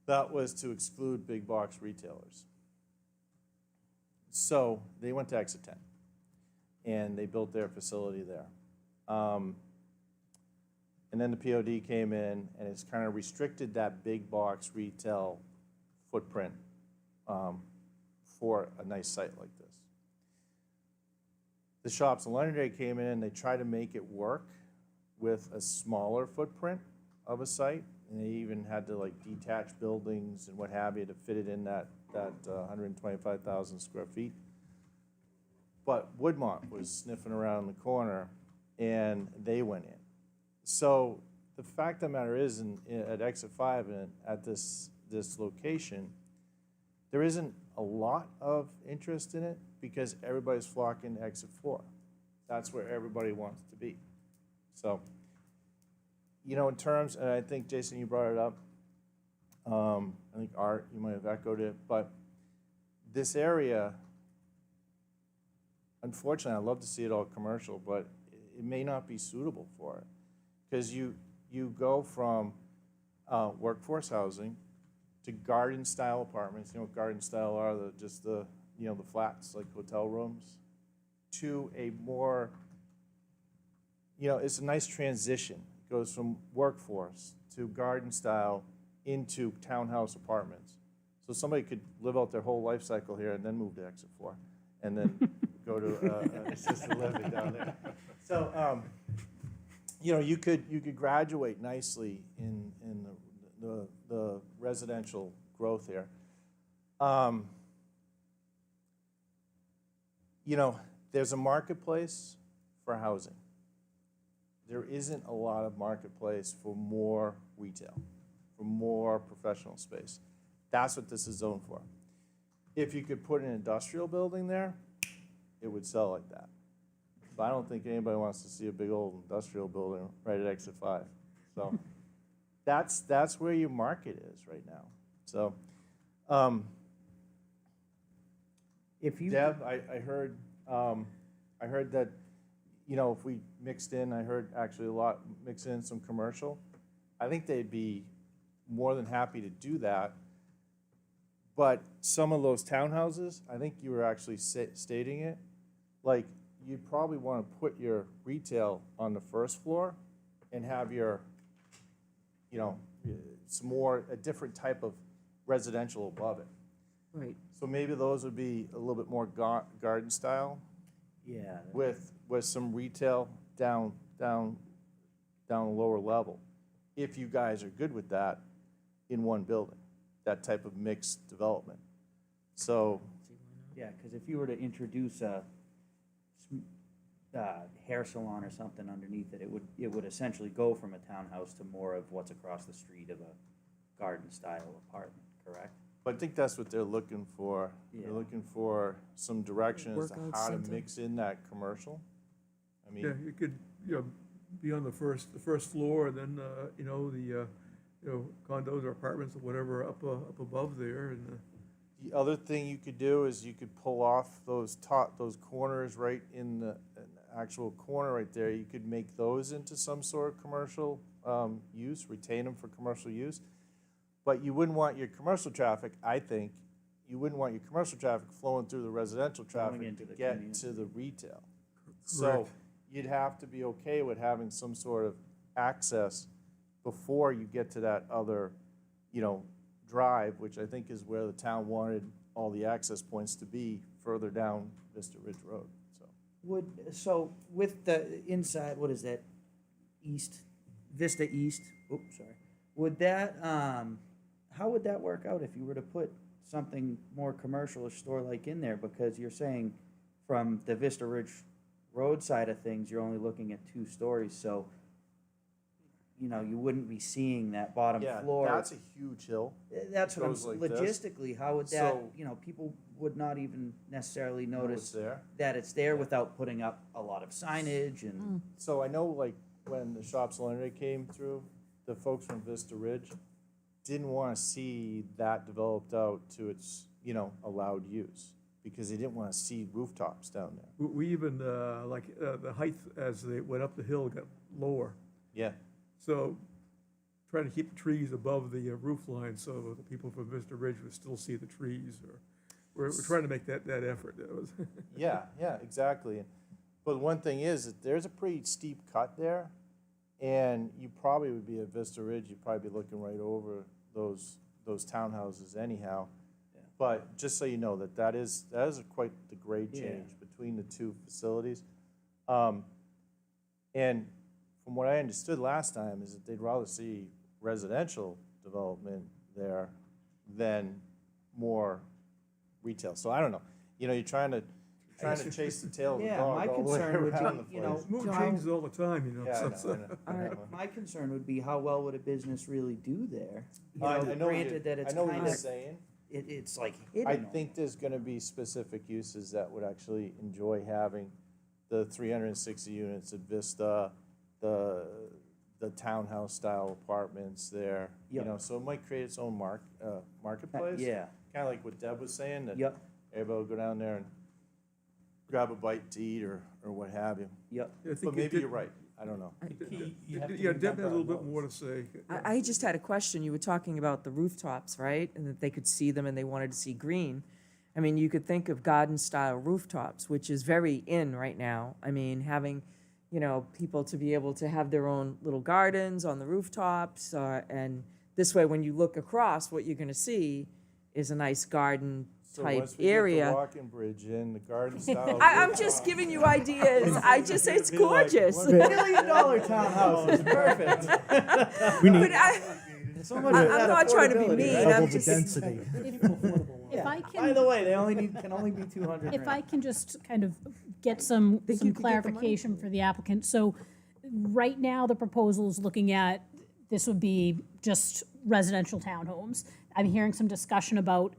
That was to exclude big box retailers. So they went to Exit 10, and they built their facility there. And then the POD came in, and it's kind of restricted that big box retail footprint for a nice site like this. The shops in Londonderry came in, and they tried to make it work with a smaller footprint of a site, and they even had to like detach buildings and what have you to fit it in that 125,000 square feet. But Woodmont was sniffing around the corner, and they went in. So the fact of the matter is, at Exit 5 and at this location, there isn't a lot of interest in it because everybody's flocking to Exit 4. That's where everybody wants to be. So, you know, in terms, and I think, Jason, you brought it up, I think Art, you might have echoed it, but this area, unfortunately, I'd love to see it all commercial, but it may not be suitable for it. Because you go from workforce housing to garden-style apartments, you know what garden-style are, the flats, like hotel rooms, to a more, it's a nice transition. It goes from workforce to garden-style into townhouse apartments. So somebody could live out their whole life cycle here and then move to Exit 4, and then go to assisted living down there. So, you could graduate nicely in the residential growth here. There's a marketplace for housing. There isn't a lot of marketplace for more retail, for more professional space. That's what this is zoned for. If you could put an industrial building there, it would sell like that. So I don't think anybody wants to see a big old industrial building right at exit 5. So that's where your market is right now. So, If you. Deb, I heard that, you know, if we mixed in, I heard actually a lot, mix in some commercial. I think they'd be more than happy to do that. But some of those townhouses, I think you were actually stating it, like, you'd probably want to put your retail on the first floor and have your, you know, some more, a different type of residential above it. Right. So maybe those would be a little bit more garden style Yeah. with some retail down a lower level. If you guys are good with that in one building, that type of mixed development. So, Yeah, because if you were to introduce a hair salon or something underneath it, it would essentially go from a townhouse to more of what's across the street of a garden-style apartment, correct? but I think that's what they're looking for. Yeah. They're looking for some direction as to Workout how to center. mix in that commercial. I mean. Yeah, you could, you know, be on the first floor, and then, you know, the, you know, condos or apartments or whatever up above there, and, The other thing you could do is you could pull off those corners right in the actual corner right there. You could make those into some sort of commercial use, retain them for commercial use. But you wouldn't want your commercial traffic, I think, you wouldn't want your commercial traffic flowing through the residential traffic into to the get community. to the retail. So Correct. you'd have to be okay with having some sort of access before you get to that other, you know, drive, which I think is where the town wanted all the access points to be further down Vista Ridge Road, so. So with the inside, what is that, Vista East, oops, sorry. Would that, how would that work out if you were to put something more commercial or store-like in there? Because you're saying from the Vista Ridge Road side of things, you're only looking at 2 stories, so, you know, you wouldn't be seeing that bottom floor. Yeah, that's a huge hill. That's what I'm, goes like this. logistically, how would that, So- you know, people would not even necessarily Know it's notice there. that it's there without putting up a lot of signage and. So I know, like, when the Shops Leonard came through, the folks from Vista Ridge didn't want to see that developed out to its, you know, allowed use, because they didn't want to see rooftops down there. we even, like, the height as they went up the hill got lower. Yeah. So trying to keep the trees above the roof line so the people from Vista Ridge would still see the trees, or, we're trying to make that effort. That was Yeah, exactly. But one thing is that there's a pretty steep cut there, and you probably would be at Vista Ridge, you'd probably be looking right over those townhouses anyhow. Yeah. But just so you know, that is quite the grade Yeah. change between the 2 facilities. And from what I understood last time is that they'd rather see residential development there than more retail. So I don't know, you know, you're trying to chase the tail of the Yeah, dog my all the way concern would be, around the you know, place. mood how- changes all the time, you know. Yeah, so- I know. All right. My concern would be how well would a business really do there? You I know, know what granted that it's I know what kind you're of, saying. it's like hidden. I think there's gonna be specific uses that would actually enjoy having the 360 units at Vista, the townhouse style apartments there. You Yep. know, so it might create its own marketplace. Yeah, Kinda like what Deb was saying, that yep, everybody will go down there and grab a bite to eat or what have you. yep. I think But it maybe did- you're right, I don't know. The key, you have to Yeah, Deb remember has a little on bit more to those. say. I just had a question. You were talking about the rooftops, right? And that they could see them and they wanted to see green. I mean, you could think of garden-style rooftops, which is very in right now. I mean, having, you know, people to be able to have their own little gardens on the rooftops. And this way, when you look across, what you're gonna see is a nice So garden-type once we get area. the walking bridge in, the garden style. I'm just giving you ideas. I just say it's It'd be like gorgeous. one- But $1 million townhouse is perfect. I'm not trying to be mean. I'm just. density. If I By can, the way, can only be 200 if I grand. can just kind of get some Think you could get the money clarification for the applicant. So right now, the proposal is looking at, this would be just residential townhomes. I'm hearing some discussion about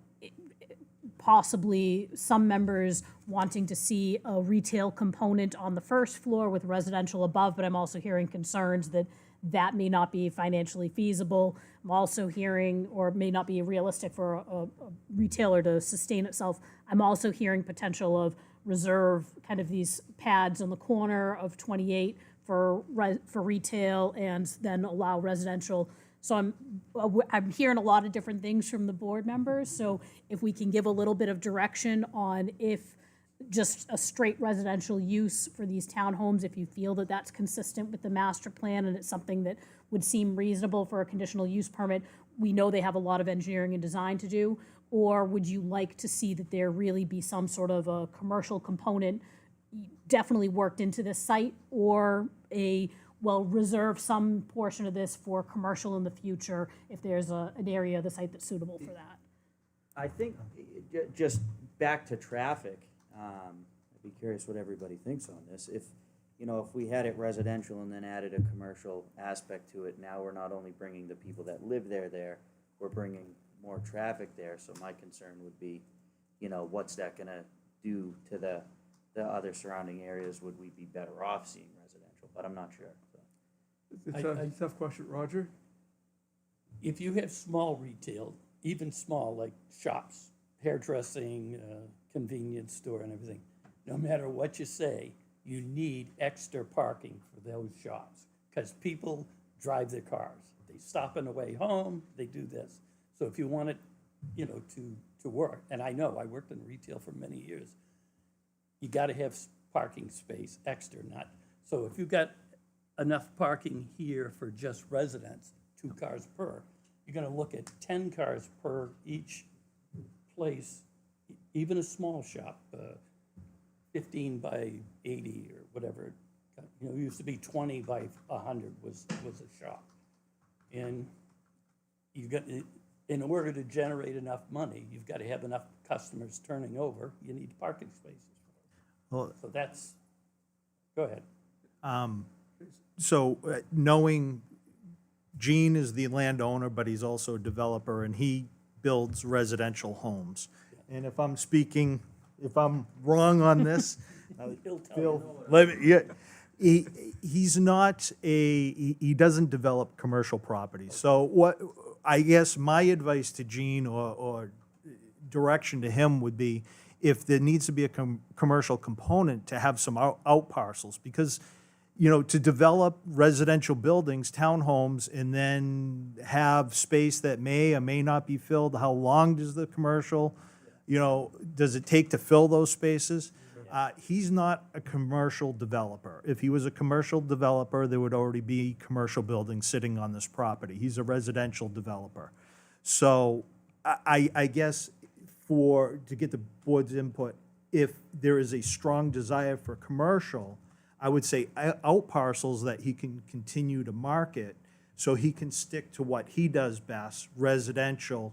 possibly some members wanting to see a retail component on the first floor with residential above, but I'm also hearing concerns that that may not be financially feasible. I'm also hearing, or may not be realistic for a retailer to sustain itself. I'm also hearing potential of reserve kind of these pads on the corner of 28 for retail and then allow residential. So I'm hearing a lot of different things from the board members. So if we can give a little bit of direction on if just a straight residential use for these townhomes, if you feel that that's consistent with the master plan and it's something that would seem reasonable for a conditional use permit, we know they have a lot of engineering and design to do, or would you like to see that there really be some sort of a commercial component definitely worked into this site, or reserve some portion of this for commercial in the future if there's an area of the site that's suitable for that? I think, just back to traffic, I'd be curious what everybody thinks on this. If we had it residential and then added a commercial aspect to it, now we're not only bringing the people that live there, we're bringing more traffic there. So my concern would be, what's that gonna do to the other surrounding areas? Would we be better off seeing residential? But I'm not sure. So. It's a tough question, Roger. If you have small retail, even small, like shops, hairdressing, convenience store and everything, no matter what you say, you need extra parking for those shops, because people drive their cars. They stop on the way home, they do this. So if you want it, to work, and I know, I worked in retail for many years, you gotta have parking space extra, not, so if you've got enough parking here for just residents, 2 cars per, you're gonna look at 10 cars per each place, even a small shop, 15 by 80 or whatever. It used to be 20 by 100 was a shop. And you got, in order to generate enough money, you've got to have enough customers turning over. You need parking spaces. Well, So that's, go ahead. So knowing Gene is the landowner, but he's also a developer, and he builds residential homes. And if I'm wrong on this, He'll tell Phil, you. let me, yeah, he doesn't develop commercial properties. So what, I guess my advice to Gene or direction to him would be, if there needs to be a commercial component, to have some out parcels, because, to develop residential buildings, townhomes, and then have space that may or may not be filled, how long does the commercial, does it take to fill those spaces? He's not a commercial developer. If he was a commercial developer, there would already be commercial buildings sitting on this property. He's a residential developer. So I guess to get the board's input, if there is a strong desire for commercial, I would say out parcels that he can continue to market, so he can stick to what he does best, residential,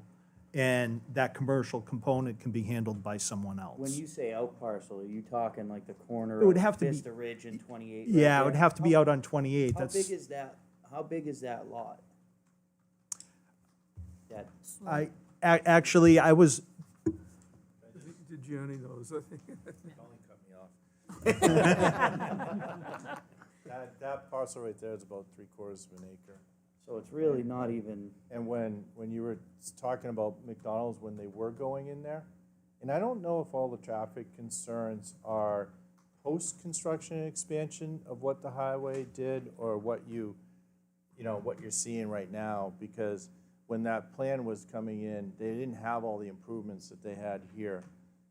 and that commercial component can be handled by someone else. When you say out parcel, are you talking like the corner It would of have to be- Vista Ridge and 28? right Yeah, it there? would have to be out on 28. How That's, big is that? How big is that lot? That, actually, I was, Gianni knows, I think. That parcel right there is about 3/4 of an acre. so it's really not even, And when you were talking about McDonald's, when they were going in there, and I don't know if all the traffic concerns are post-construction and expansion of what the highway did, or what what you're seeing right now, because when that plan was coming in, they didn't have all the improvements that they had here.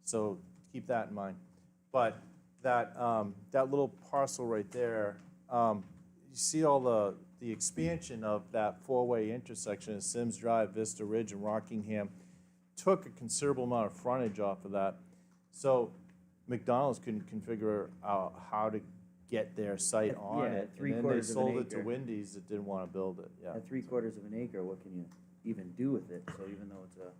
So keep that in mind. But that little parcel right there, you see all the expansion of that four-way intersection of Sims Drive, Vista Ridge, and Rockingham took a considerable amount of frontage off of that. So McDonald's couldn't configure out how to get their site on Yeah, it. And then they 3/4 of an sold it to acre. Wendy's that didn't want to build it, yeah. at 3/4 of an acre, what can you even do with it? So even though it's a.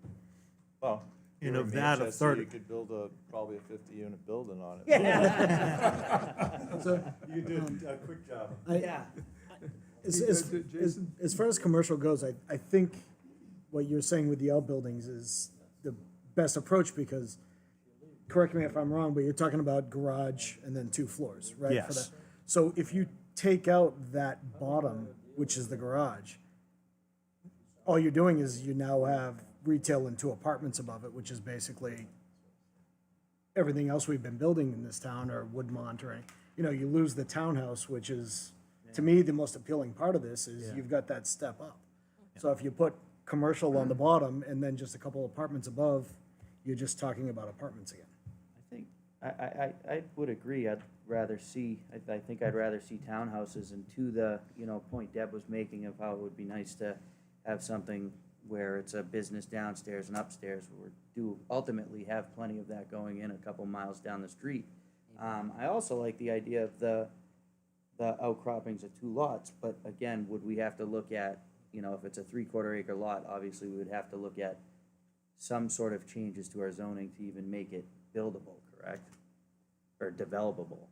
Well, And you're of in that, a Manchester, third- you could build probably a 50-unit building on it. So, You did a quick job. Yeah. As far as commercial goes, I think what you're saying with the outbuildings is the best approach, because correct me if I'm wrong, but you're talking about garage and then 2 floors, right? For Yes. the- So if you take out that bottom, which is the garage, all you're doing is you now have retail and 2 apartments above it, which is basically everything else we've been building in this town, or Woodmont or any, you know, you lose the townhouse, which is, to me, the most appealing part of this is you've got that step up. So if you put commercial on the bottom and then just a couple apartments above, you're just talking about apartments again. I think, I would agree, I'd rather see, I think I'd rather see townhouses, and to the, you know, point Deb was making of how it would be nice to have something where it's a business downstairs and upstairs, we do ultimately have plenty of that going in a couple miles down the street. I also like the idea of the outcroppings of 2 lots, but again, would we have to look at, you know, if it's a 3/4 acre lot, obviously we would have to look at some sort of changes to our zoning to even make it buildable, correct? Or developable.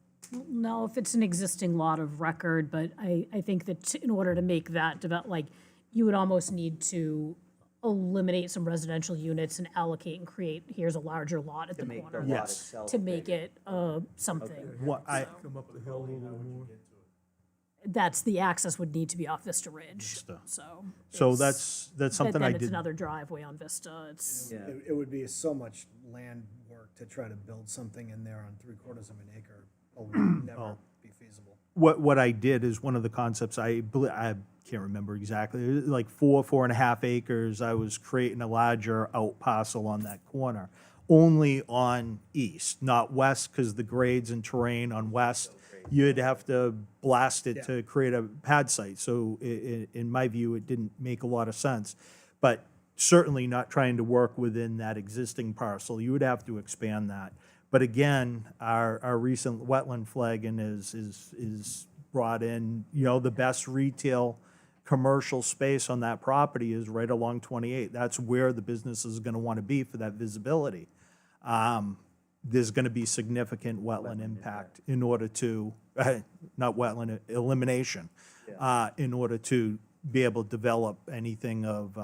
No, if it's an existing lot of record, but I think that in order to make that like, you would almost need to eliminate some residential units and allocate and create, here's a larger lot at To the make the corner. lot Yes. itself To make bigger. it, something. What I, Come up the hill a little more. That's, the access would need to be off Vista Ridge, Vista. so. so it's- that's but something I Then it's did. another driveway on Vista, it's, Yeah. It would be so much land work to try to build something in there on 3/4 of an acre. It would never be feasible. What I did is one of the concepts, I can't remember exactly, it was like 4.5 acres. I was creating a larger out parcel on that corner, only on east, not west, because the grades and terrain on west, you'd have to blast it to create a pad site. So in my view, it didn't make a lot of sense. But certainly not trying to work within that existing parcel. You would have to expand that. But again, our recent wetland flagging is brought in, you know, the best retail commercial space on that property is right along 28. That's where the business is going to want to be for that visibility. There's going to be significant wetland impact in order to, not wetland, elimination, in order to be able to develop anything of,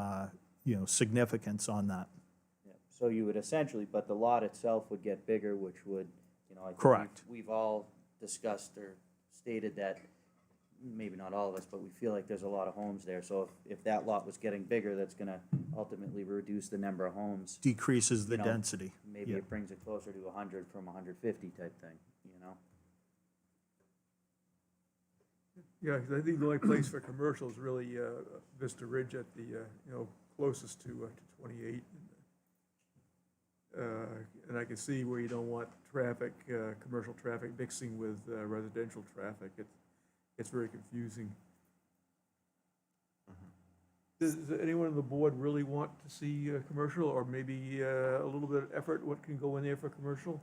you know, significance on that. Yeah. So you would essentially, but the lot itself would get bigger, which would, you know, I think Correct. we've all discussed or stated that, maybe not all of us, but we feel like there's a lot of homes there. So if that lot was getting bigger, that's gonna ultimately reduce the number of homes. Decreases the You know, density. Maybe Yeah. it brings it closer to 100 from 150 type thing, you know? Yeah, 'cause I think the only place for commercial is really Vista Ridge at the, you know, closest to 28. And I can see where you don't want traffic, commercial traffic mixing with residential traffic. It's very confusing. Does anyone on the board really want to see commercial, or maybe a little bit of effort, what can go in there for commercial?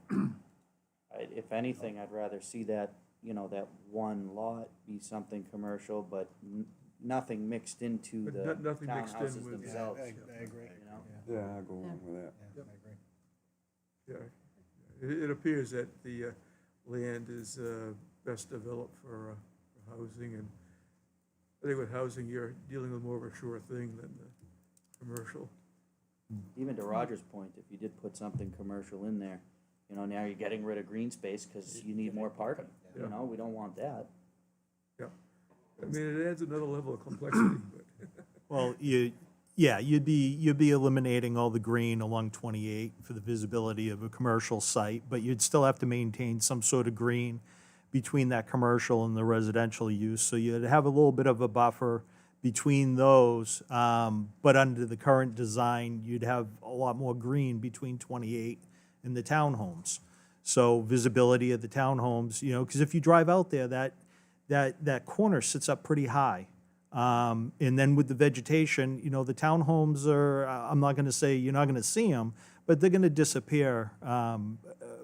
If anything, I'd rather see that, you know, that one lot be something commercial, but nothing mixed into But the nothing mixed in townhouses with- themselves, I agree. you know? Yeah, I'll go along with that. Yeah, I agree. Yeah, it appears that the land is best developed for housing, and I think with housing, you're dealing with more of a sure thing than the commercial. Even to Roger's point, if you did put something commercial in there, you know, now you're getting rid of green space because you need more parking, you know, we don't want that. Yeah, I mean, it adds another level of complexity, but. Well, you'd be eliminating all the green along 28 for the visibility of a commercial site, but you'd still have to maintain some sort of green between that commercial and the residential use. So you'd have a little bit of a buffer between those, but under the current design, you'd have a lot more green between 28 and the townhomes. So visibility of the townhomes, you know, because if you drive out there, that corner sits up pretty high. And then with the vegetation, you know, the townhomes are, I'm not going to say you're not going to see them, but they're going to disappear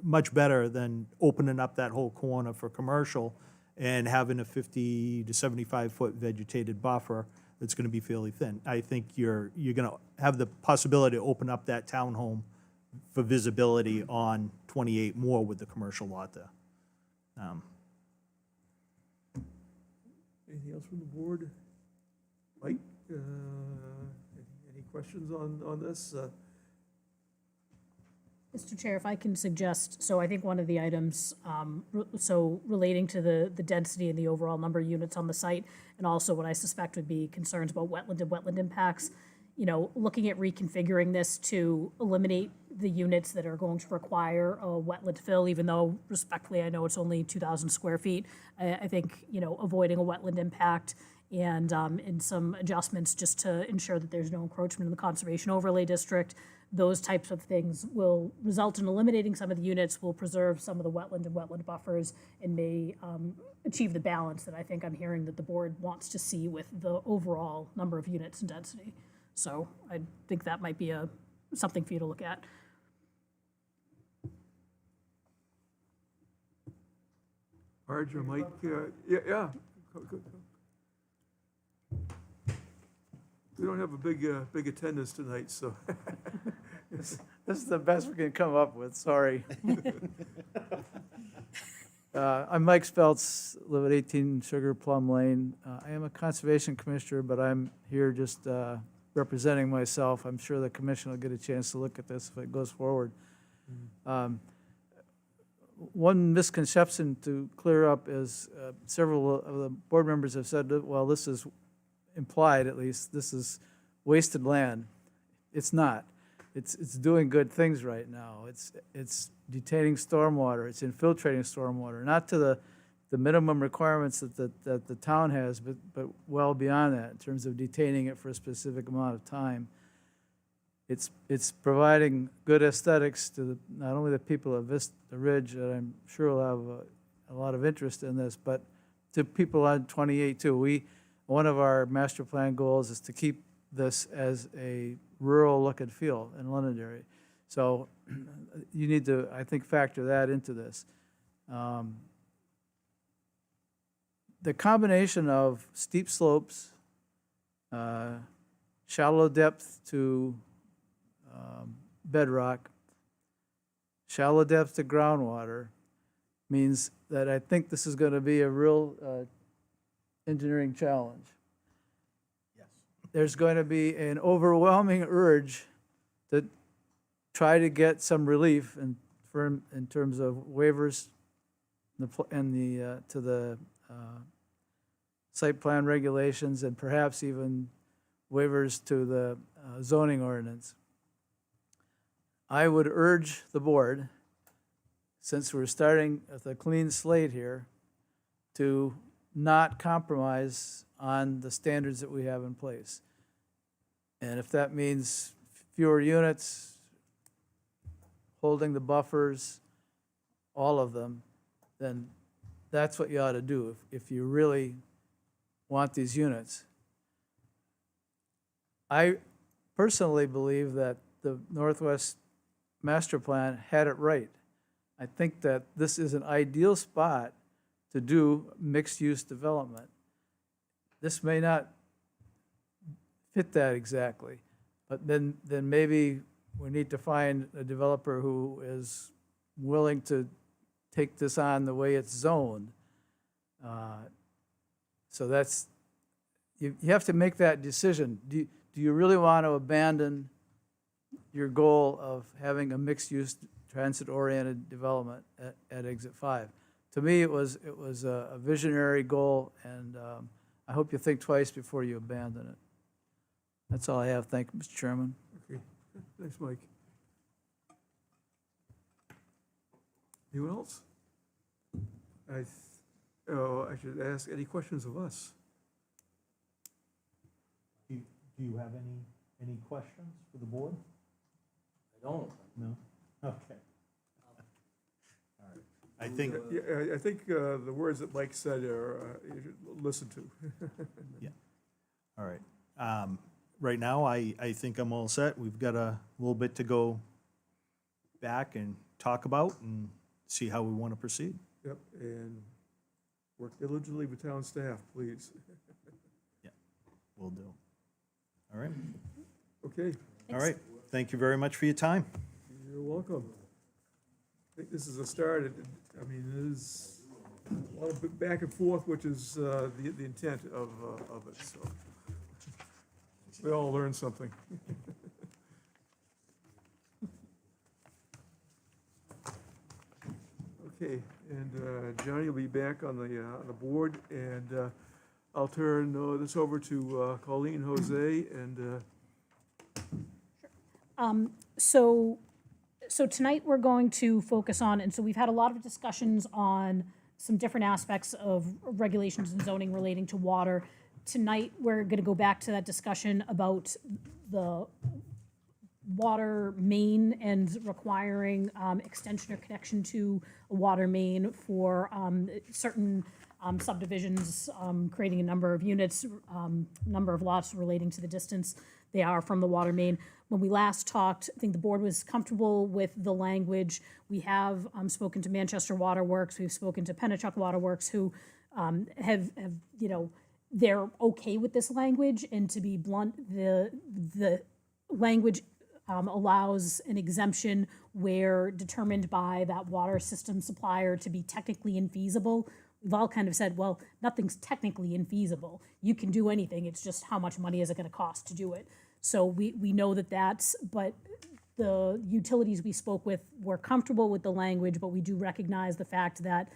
much better than opening up that whole corner for commercial and having a 50 to 75-foot vegetated buffer that's going to be fairly thin. I think you're going to have the possibility to open up that townhome for visibility on 28 more with the commercial lot there. Anything else from the board? Mike, any questions on this? Mr. Chair, if I can suggest, so I think one of the items, so relating to the density and the overall number of units on the site, and also what I suspect would be concerns about wetland and wetland impacts, you know, looking at reconfiguring this to eliminate the units that are going to require a wetland fill, even though respectfully, I know it's only 2,000 square feet. I think, you know, avoiding a wetland impact and some adjustments just to ensure that there's no encroachment in the conservation overlay district. Those types of things will result in eliminating some of the units, will preserve some of the wetland and wetland buffers, and may achieve the balance that I think I'm hearing that the board wants to see with the overall number of units and density. So I think that might be something for you to look at. Marge or Mike, yeah. Go. We don't have a big attendance tonight, so. This is the best we can come up with, sorry. I'm Mike Speltz, live at 18 Sugar Plum Lane. I am a conservation commissioner, but I'm here just representing myself. I'm sure the commission will get a chance to look at this if it goes forward. One misconception to clear up is several of the board members have said, that, well, this is implied at least, this is wasted land. It's not. It's doing good things right now. It's detaining stormwater. It's infiltrating stormwater, not to the minimum requirements that the town has, but well beyond that in terms of detaining it for a specific amount of time. It's providing good aesthetics to not only the people of Vista Ridge, that I'm sure will have a lot of interest in this, but to people on 28 too. One of our master plan goals is to keep this as a rural look and feel in Londonderry. So you need to, I think, factor that into this. The combination of steep slopes, shallow depth to bedrock, shallow depth to groundwater means that I think this is going to be a real engineering challenge. Yes. There's going to be an overwhelming urge to try to get some relief in terms of waivers to the site plan regulations, and perhaps even waivers to the zoning ordinance. I would urge the board, since we're starting with a clean slate here, to not compromise on the standards that we have in place. And if that means fewer units, holding the buffers, all of them, then that's what you ought to do if you really want these units. I personally believe that the Northwest Master Plan had it right. I think that this is an ideal spot to do mixed-use development. This may not fit that exactly, but then maybe we need to find a developer who is willing to take this on the way it's zoned. So that's, you have to make that decision. Do you really want to abandon your goal of having a mixed-use transit-oriented development at Exit 5? To me, it was a visionary goal, and I hope you think twice before you abandon it. That's all I have. Thank you, Mr. Chairman. Okay, thanks, Mike. Anyone else? I should ask any questions of us. Do you have any questions for the board? I don't. No? Okay. All right. I think, Yeah, I think the words that Mike said are, you should listen to. yeah. All right. Right now, I think I'm all set. We've got a little bit to go back and talk about and see how we want to proceed. Yep, and work diligently with town staff, please. Yeah, will do. All right. Okay, All right. Thank you very much for your time. you're welcome. I think this is a start. I mean, there's a lot of back and forth, which is the intent of it, so. We all learned something. Okay, and Johnny will be back on the board, and I'll turn this over to Colleen, Jose, and So tonight we're going to focus on, and so we've had a lot of discussions on some different aspects of regulations and zoning relating to water. Tonight, we're gonna go back to that discussion about the water main and requiring extension or connection to a water main for certain subdivisions, creating a number of units, number of lots relating to the distance they are from the water main. When we last talked, I think the board was comfortable with the language. We have spoken to Manchester Water Works, we've spoken to Pennachuck Water Works, who have, you know, they're okay with this language, and to be blunt, the language allows an exemption where determined by that water system supplier to be technically infeasible. We've all kind of said, well, nothing's technically infeasible. You can do anything, it's just how much money is it gonna cost to do it? So we know that that's, but the utilities we spoke with were comfortable with the language, but we do recognize the fact that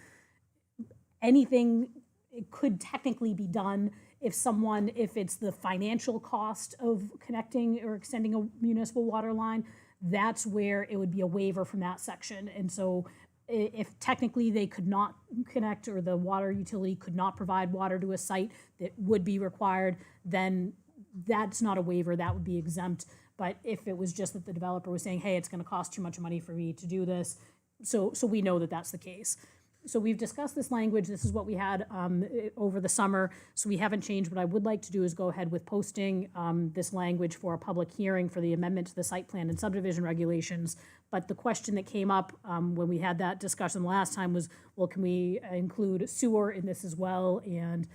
anything, it could technically be done if it's the financial cost of connecting or extending a municipal water line, that's where it would be a waiver from that section. And so if technically they could not connect, or the water utility could not provide water to a site that would be required, then that's not a waiver, that would be exempt. But if it was just that the developer was saying, hey, it's gonna cost too much money for me to do this, so we know that that's the case. So we've discussed this language, this is what we had over the summer, so we haven't changed. What I would like to do is go ahead with posting this language for a public hearing for the amendment to the site plan and subdivision regulations. But the question that came up when we had that discussion last time was, well, can we include sewer in this as well, and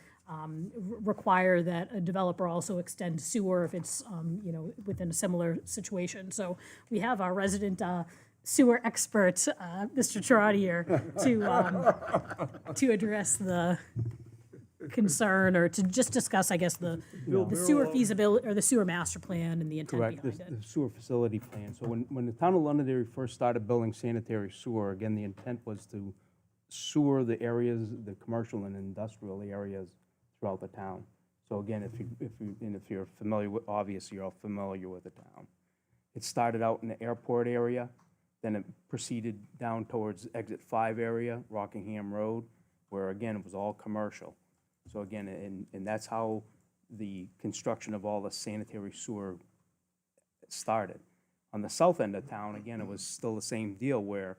require that a developer also extend sewer if it's, you know, within a similar situation. So we have our resident sewer expert, Mr. Trotti here, to address the concern, or to just discuss, I guess, the sewer feasibility, or the sewer master plan and the intent Correct, behind it. the sewer facility plan. So when the town of Londonderry first started building sanitary sewer, again, the intent was to sewer the areas, the commercial and industrial areas throughout the town. So again, if you're familiar with, obviously you're all familiar with the town. It started out in the airport area, then it proceeded down towards Exit 5 area, Rockingham Road, where again, it was all commercial. So again, and that's how the construction of all the sanitary sewer started. On the south end of town, again, it was still the same deal, where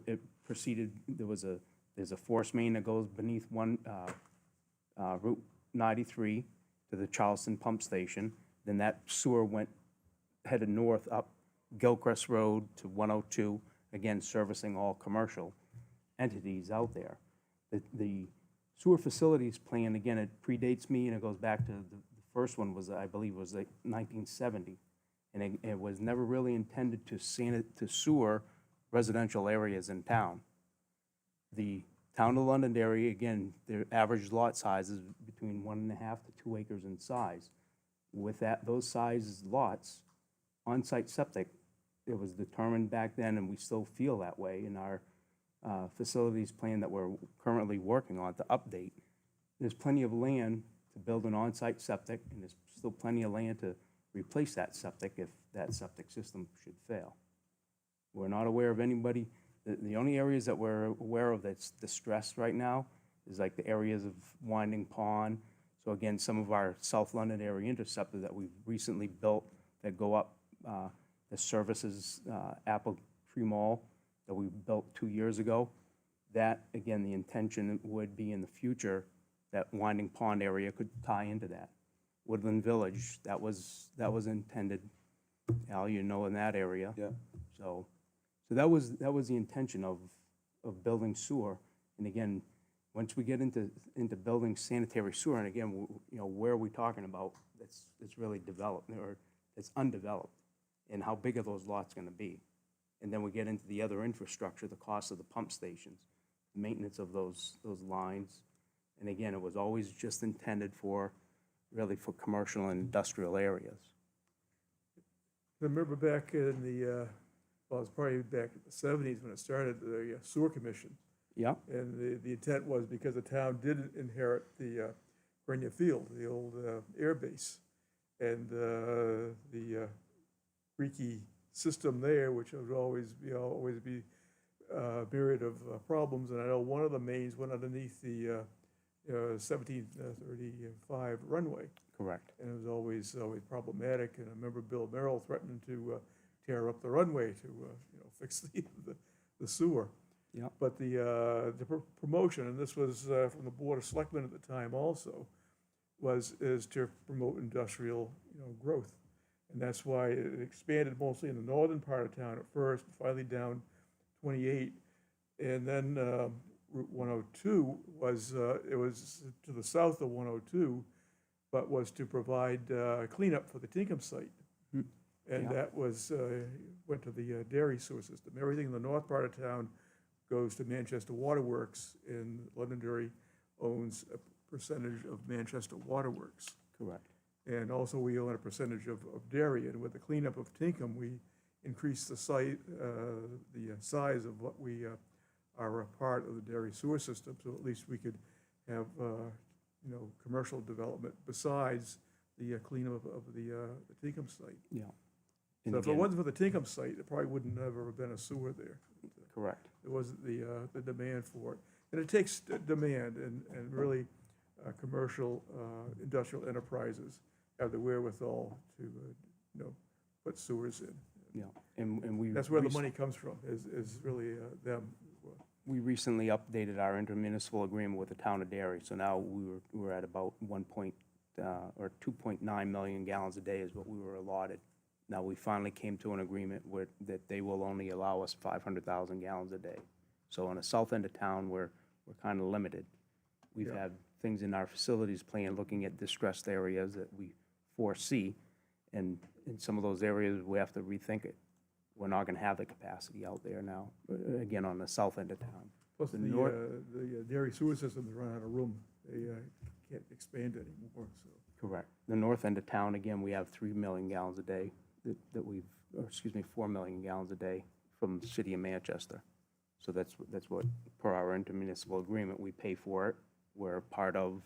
it proceeded, there's a force main that goes beneath Route 93 to the Charleston Pump Station. Then that sewer headed north up Gilchrist Road to 102, again, servicing all commercial entities out there. The sewer facilities plan, again, it predates me, and it goes back to the first one was, I believe, was like 1970. And it was never really intended to sewer residential areas in town. The town of Londonderry, again, their average lot size is between 1.5 to 2 acres in size. With those size lots, on-site septic, it was determined back then, and we still feel that way in our facilities plan that we're currently working on to update. There's plenty of land to build an on-site septic, and there's still plenty of land to replace that septic if that septic system should fail. We're not aware of anybody. The only areas that we're aware of that's distressed right now is like the areas of Winding Pond. So again, some of our South London area interceptors that we've recently built that go up the services Apple Tree Mall that we built 2 years ago. That, again, the intention would be in the future that Winding Pond area could tie into that. Woodland Village, that was intended, Al, you know, in that area. Yeah. So that was the intention of building sewer. And again, once we get into building sanitary sewer, and again, you know, where are we talking about that's really developed, or it's undeveloped, and how big are those lots gonna be? And then we get into the other infrastructure, the cost of the pump stations, maintenance of those lines. And again, it was always just intended really for commercial and industrial areas. I remember back in well, it was probably back in the 70s when it started, the sewer commission Yeah, And the intent was because the town did inherit the Grenier Field, the old air base. And the creaky system there, which would always be a myriad of problems. And I know one of the mains went underneath the 1735 runway. correct. And it was always problematic. And I remember Bill Merrill threatening to tear up the runway to fix the sewer. Yeah. But the promotion, and this was from the Board of Selectmen at the time also, is to promote industrial growth. And that's why it expanded mostly in the northern part of town at first, finally down 28. And then Route 102 was to the south of 102, but was to provide cleanup for the Tinkham site. And Yeah. that was, went to the dairy sewer system. Everything in the north part of town goes to Manchester Waterworks, and Londonderry owns a percentage of Manchester Waterworks. Correct. And also, we own a percentage of dairy, and with the cleanup of Tinkham, we increased the size of what we are a part of the dairy sewer system, so at least we could have, commercial development besides the cleanup of the Tinkham site. Yeah. So And if it again, wasn't for the Tinkham site, there probably wouldn't have ever been a sewer there. correct. There wasn't the demand for it. And it takes demand, and really, commercial, industrial enterprises have the wherewithal to, put sewers in. Yeah, and we. That's where the money comes from, is really them. We recently updated our intermunicipal agreement with the town of Derry, so now we're at about 2.9 million gallons a day is what we were allotted. Now, we finally came to an agreement that they will only allow us 500,000 gallons a day. So on the south end of town, we're kind of limited. We've Yeah. had things in our facilities plan, looking at distressed areas that we foresee, and in some of those areas, we have to rethink it. We're not gonna have the capacity out there now, again, on the south end of town. Plus, The the north- dairy sewer systems run out of room. They can't expand anymore, so. Correct. The north end of town, again, we have 3 million gallons a day that we've, 4 million gallons a day from the city of Manchester. So that's what, per our intermunicipal agreement, we pay for it. We're part of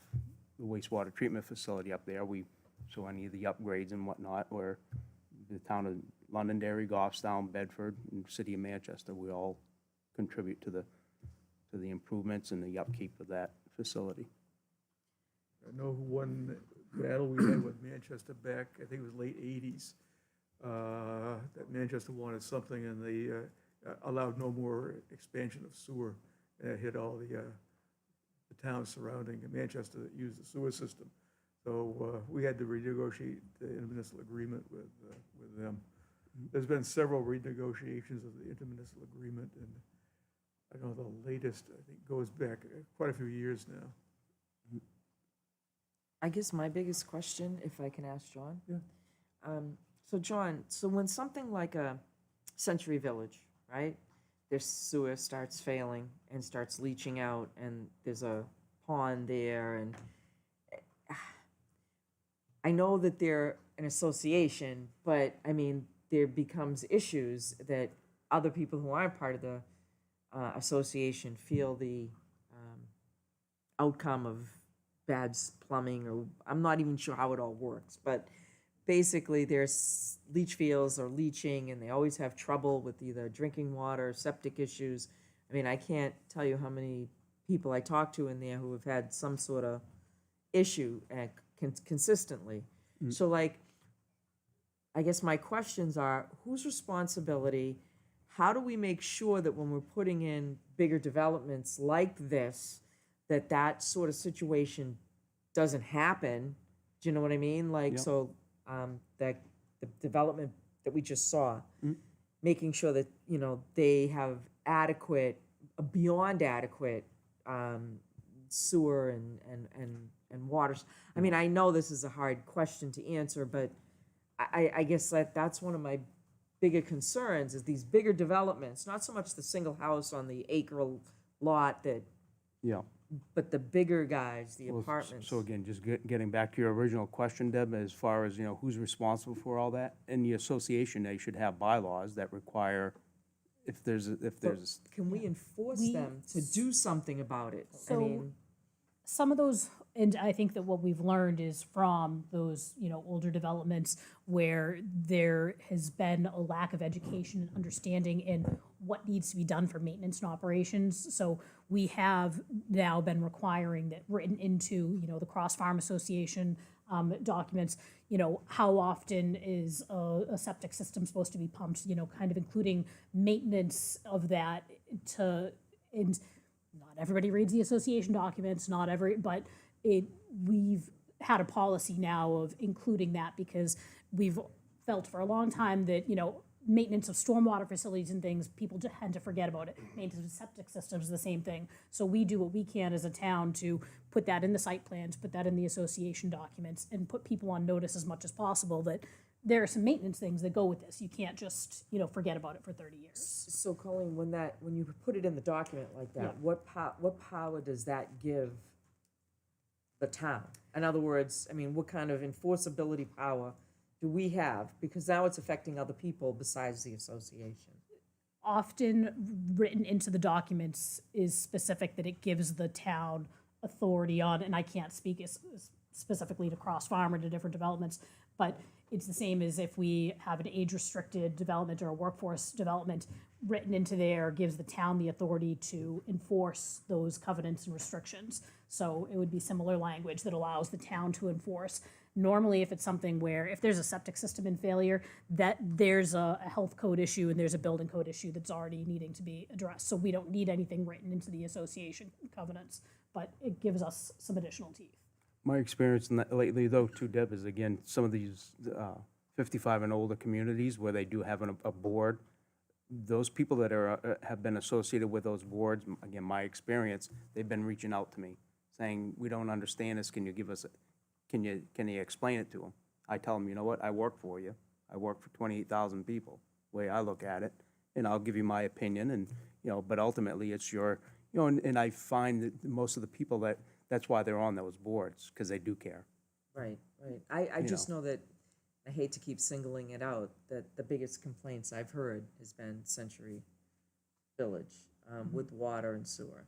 the wastewater treatment facility up there. So any of the upgrades and whatnot, where the town of Londonderry, Goffstown, Bedford, and city of Manchester, we all contribute to the improvements and the upkeep of that facility. I know one battle we had with Manchester back, I think it was late 80s, that Manchester wanted something, and they allowed no more expansion of sewer. And it hit all the towns surrounding Manchester that used the sewer system. So we had to renegotiate the intermunicipal agreement with them. There's been several renegotiations of the intermunicipal agreement, and I know the latest, I think, goes back quite a few years now. I guess my biggest question, if I can ask John? Yeah. So John, so when something like a Century Village, right? Their sewer starts failing and starts leaching out, and there's a pond there, and I know that they're an association, but I mean, there becomes issues that other people who aren't part of the association feel the outcome of bad plumbing, or I'm not even sure how it all works, but basically there's leach fields are leaching, and they always have trouble with either drinking water, septic issues. I mean, I can't tell you how many people I talk to in there who have had some sort of issue consistently. So like, I guess my questions are, whose responsibility? How do we make sure that when we're putting in bigger developments like this, that sort of situation doesn't happen? Do you know what I mean? Like, Yep. so that the development that we just saw, making sure that, they have adequate, beyond adequate sewer and waters. I mean, I know this is a hard question to answer, but I guess that's one of my bigger concerns, is these bigger developments, not so much the single house on the acre lot Yeah. but the bigger guys, the Well, apartments. So again, just getting back to your original question, Deb, as far as, who's responsible for all that? In the association, they should have bylaws that require if there's, Can we enforce We- them to do something about it? I So- mean, Some of those, and I think that what we've learned is from those, older developments where there has been a lack of education and understanding in what needs to be done for maintenance and operations. So we have now been requiring that written into, the Cross Farm Association documents, how often is a septic system supposed to be pumped, kind of including maintenance of that and not everybody reads the association documents, but we've had a policy now of including that because we've felt for a long time that, maintenance of stormwater facilities and things, people just tend to forget about it. Maintenance of septic systems is the same thing. So we do what we can as a town to put that in the site plans, put that in the association documents, and put people on notice as much as possible that there are some maintenance things that go with this. You can't just, forget about it for 30 years. so Colleen, when you put it in the document like that, what power does that give the town? In other words, I mean, what kind of enforceability power do we have? Because now it's affecting other people besides the association. Often written into the documents is specific that it gives the town authority on, and I can't speak specifically to Cross Farm or to different developments, but it's the same as if we have an age-restricted development or a workforce development, written into there gives the town the authority to enforce those covenants and restrictions. So it would be similar language that allows the town to enforce. Normally, if it's something where, if there's a septic system in failure, that there's a health code issue and there's a building code issue that's already needing to be addressed. So we don't need anything written into the association covenants, but it gives us some additional teeth. my experience in that lately though too, Deb, is again, some of these 55 and older communities where they do have a board, those people that are, have been associated with those boards, again, my experience, they've been reaching out to me, saying, we don't understand this, can you give us, can you explain it to them? I tell them, you know what, I work for you, I work for 28,000 people, the way I look at it, and I'll give you my opinion, and, but ultimately, it's your, and I find that most of the people that's why they're on those boards, because they do care. Right, right. I just know that, I hate to keep singling it out, that the biggest complaints I've heard has been Century Village with water and sewer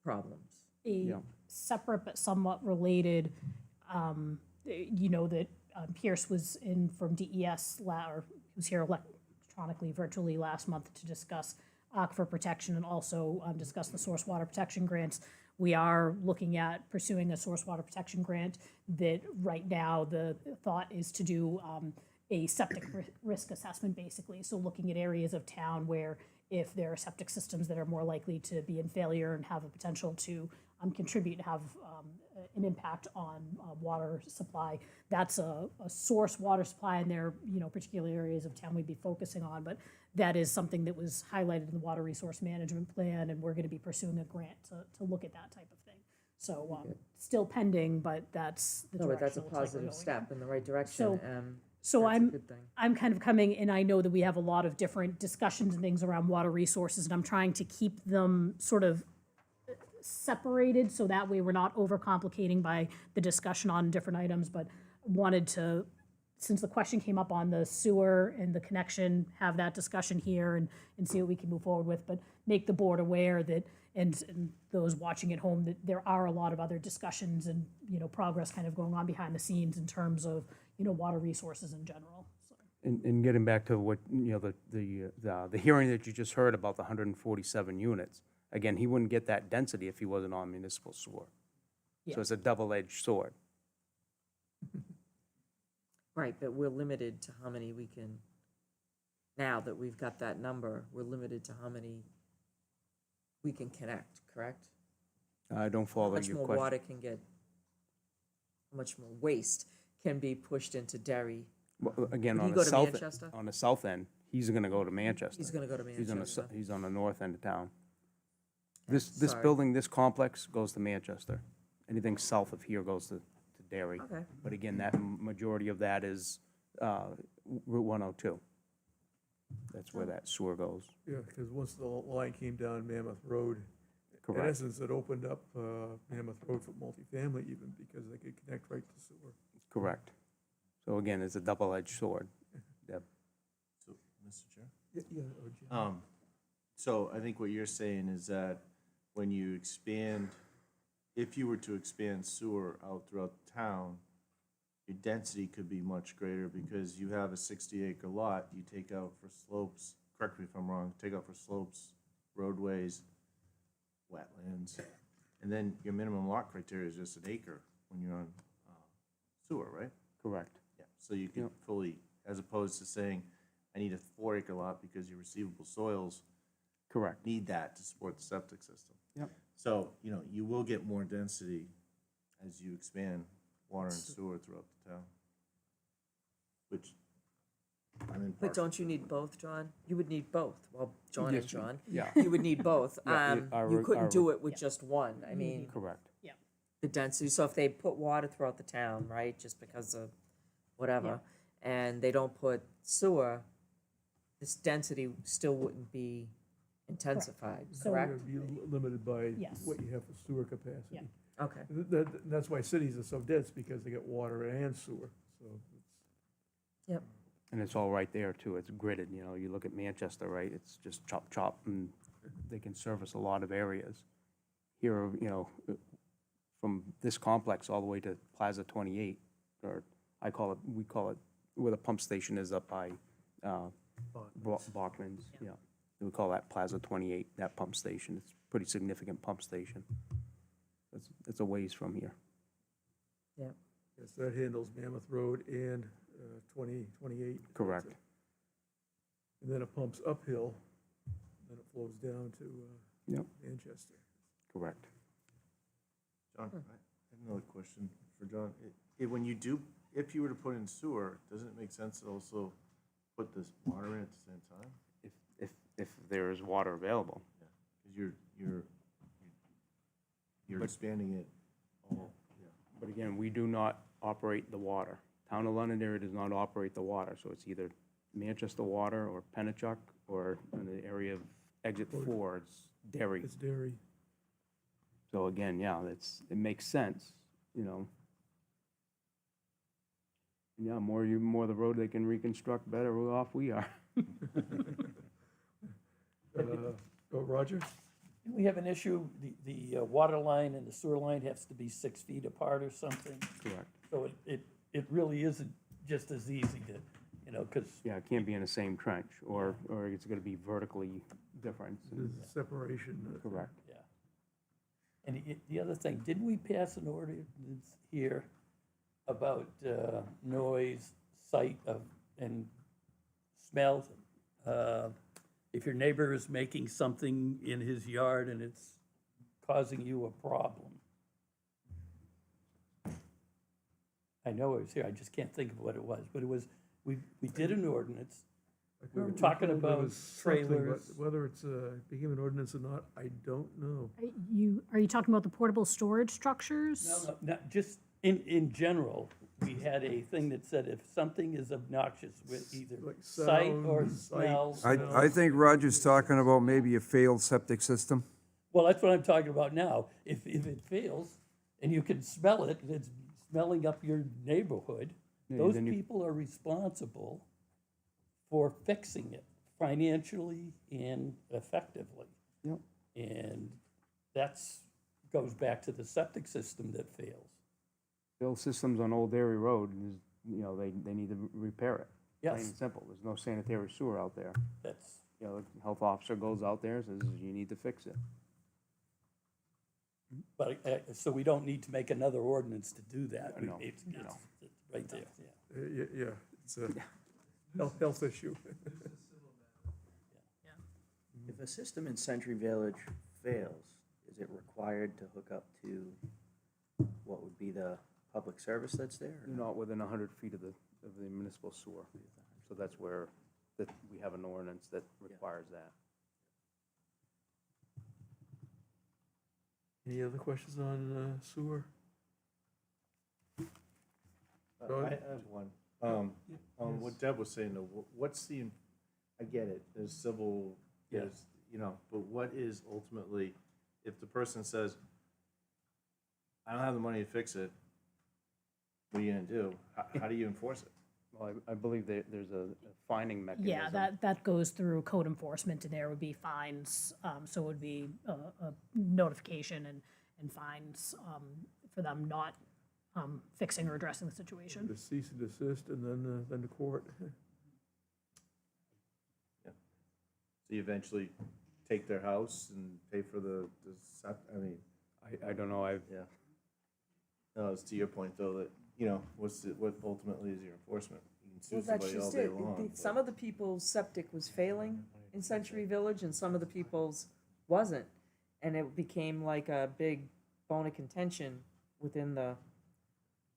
problems. A separate but somewhat related, that Pierce was in from DES, or was here electronically, virtually last month to discuss aquifer protection and also discuss the source water protection grants. We are looking at pursuing a source water protection grant that right now the thought is to do a septic risk assessment, basically. So looking at areas of town where if there are septic systems that are more likely to be in failure and have a potential to contribute, have an impact on water supply. That's a source water supply, and there are particular areas of town we'd be focusing on. But that is something that was highlighted in the water resource management plan, and we're going to be pursuing a grant to look at that type of thing. So still pending, but that's the No, direction. but that's a it looks like we're positive going step in the right direction. So- and So that's a I'm good thing. I'm kind of coming, and I know that we have a lot of different discussions and things around water resources, and I'm trying to keep them sort of separated, so that way we're not overcomplicating by the discussion on different items, but wanted to, since the question came up on the sewer and the connection, have that discussion here and see what we can move forward with, but make the board aware that, and those watching at home, that there are a lot of other discussions and, progress kind of going on behind the scenes in terms of, water resources in general. So. And getting back to what, the hearing that you just heard about the 147 units, again, he wouldn't get that density if he wasn't on municipal sewer. Yeah. So it's a double-edged sword. Right, but we're limited to how many we can, now that we've got that number, we're limited to how many we can connect, correct? I don't How follow much your more question. water can get, how much more waste can be pushed into Derry? Well, again, Would he on go the to south, Manchester? on the south end, he's gonna go to Manchester. He's gonna go to Manchester. He's on the north end of town. This sorry. building, this complex goes to Manchester. Anything south of here goes to Derry. Okay. But again, that majority of that is Route 102. That's where that sewer goes. Yeah, because once the line came down Mammoth Road, in Correct. essence, it opened up Mammoth Road for multifamily even, because they could connect right to sewer. Correct. So again, it's a double-edged sword. Yep. So, Mr. Chair? Yeah, So I think what you're saying is that when you expand, if you were to expand sewer out throughout the town, your density could be much greater because you have a 60-acre lot, you take out for slopes, correct me if I'm wrong, take out for slopes, roadways, wetlands, and then your minimum lot criteria is just an acre when you're on sewer, right? Correct. Yeah, so you can fully, as opposed to saying, I need a 4-acre lot because your receivable soils Correct. need that to support the septic system. Yep. So, you know, you will get more density as you expand water and sewer throughout the town. Which, I'm in But part. don't you need both, John? You would need both. Well, John and Yes, John. yeah. You would need both. Yeah, You couldn't do it with just one. I mean, Correct. the density, so if they put water throughout the town, right, just because of whatever, and they don't put sewer, this density still wouldn't be intensified, So- correct? You're limited by Yes. what you have for sewer capacity. Yeah. Okay. That's why cities are so dense, because they get water and sewer, so it's. Yep. And it's all right there too. It's gridded, you know, you look at Manchester, right? It's just chop, chop, and they can service a lot of areas. Here, you know, from this complex all the way to Plaza 28, or we call it, where the pump station is up by Bachman's, yeah. We call that Plaza 28, that pump station. It's a pretty significant pump station. It's a ways from here. Yeah. Yes, that handles Mammoth Road and 28. Correct. And then it pumps uphill, then it flows down to Yep. Manchester. Correct. John, I have another question for John. When you do, if you were to put in sewer, doesn't it make sense to also put this water in at the same time? If there is water available. Because you're expanding it all, yeah. But again, we do not operate the water. Town of Londonderry does not operate the water, so it's either Manchester Water or Pennachuck, or in the area of Exit 4, it's Derry. It's dairy. So again, yeah, it makes sense, you know. Yeah, more the road they can reconstruct, better off we are. Roger? We have an issue, the water line and the sewer line has to be 6 feet apart or something. Correct. So it really isn't just as easy to, you know, because, Yeah, it can't be in the same trench, or it's gonna be vertically different. There's a separation. Correct. yeah. And the other thing, didn't we pass an ordinance here about noise, sight of, and smells? If your neighbor is making something in his yard and it's causing you a problem. I know it was here, I just can't think of what it was, but it was, we did an ordinance. We were talking about trailers. Whether it's became an ordinance or not, I don't know. Are you talking about the portable storage structures? No, not just in general, we had a thing that said if something is obnoxious with either Like sight or sound, smell. sight, I think Roger's talking about maybe a failed septic system. Well, that's what I'm talking about now. If it fails and you can smell it, and it's smelling up your neighborhood, Yeah, those then you- people are responsible for fixing it financially and effectively. Yep. And goes back to the septic system that fails. Bill systems on Old Dairy Road, is, you know, they need to repair it. Plain Yes. and simple. There's no sanitary sewer out there. That's, You know, the health officer goes out there and says, you need to fix it. but, so we don't need to make another ordinance to do that. No, It's no. right there, yeah. Yeah, it's a health issue. If a system in Century Village fails, is it required to hook up to what would be the public service that's there? or You're no? not within 100 feet of the municipal sewer. So that's where, we have an ordinance that requires that. Any other questions on sewer? Go I ahead. have one. On what Deb was saying, though, what's the, I get it, there's civil, there's, you know, but what is ultimately, if the person says, I don't have the money to fix it, what are you gonna do? How do you enforce it? Well, I believe there's a finding mechanism. Yeah, that goes through code enforcement, and there would be fines, so it would be a notification and fines for them not fixing or addressing the situation. The cease and desist, and then the court. So you eventually take their house and pay for I mean, I don't know, yeah. No, it's to your point, though, that, what ultimately is your enforcement? You can sue Well, that's somebody all just day it. long. Some of the people's septic was failing in Century Village, and some of the people's wasn't. And it became like a big bone of contention within the,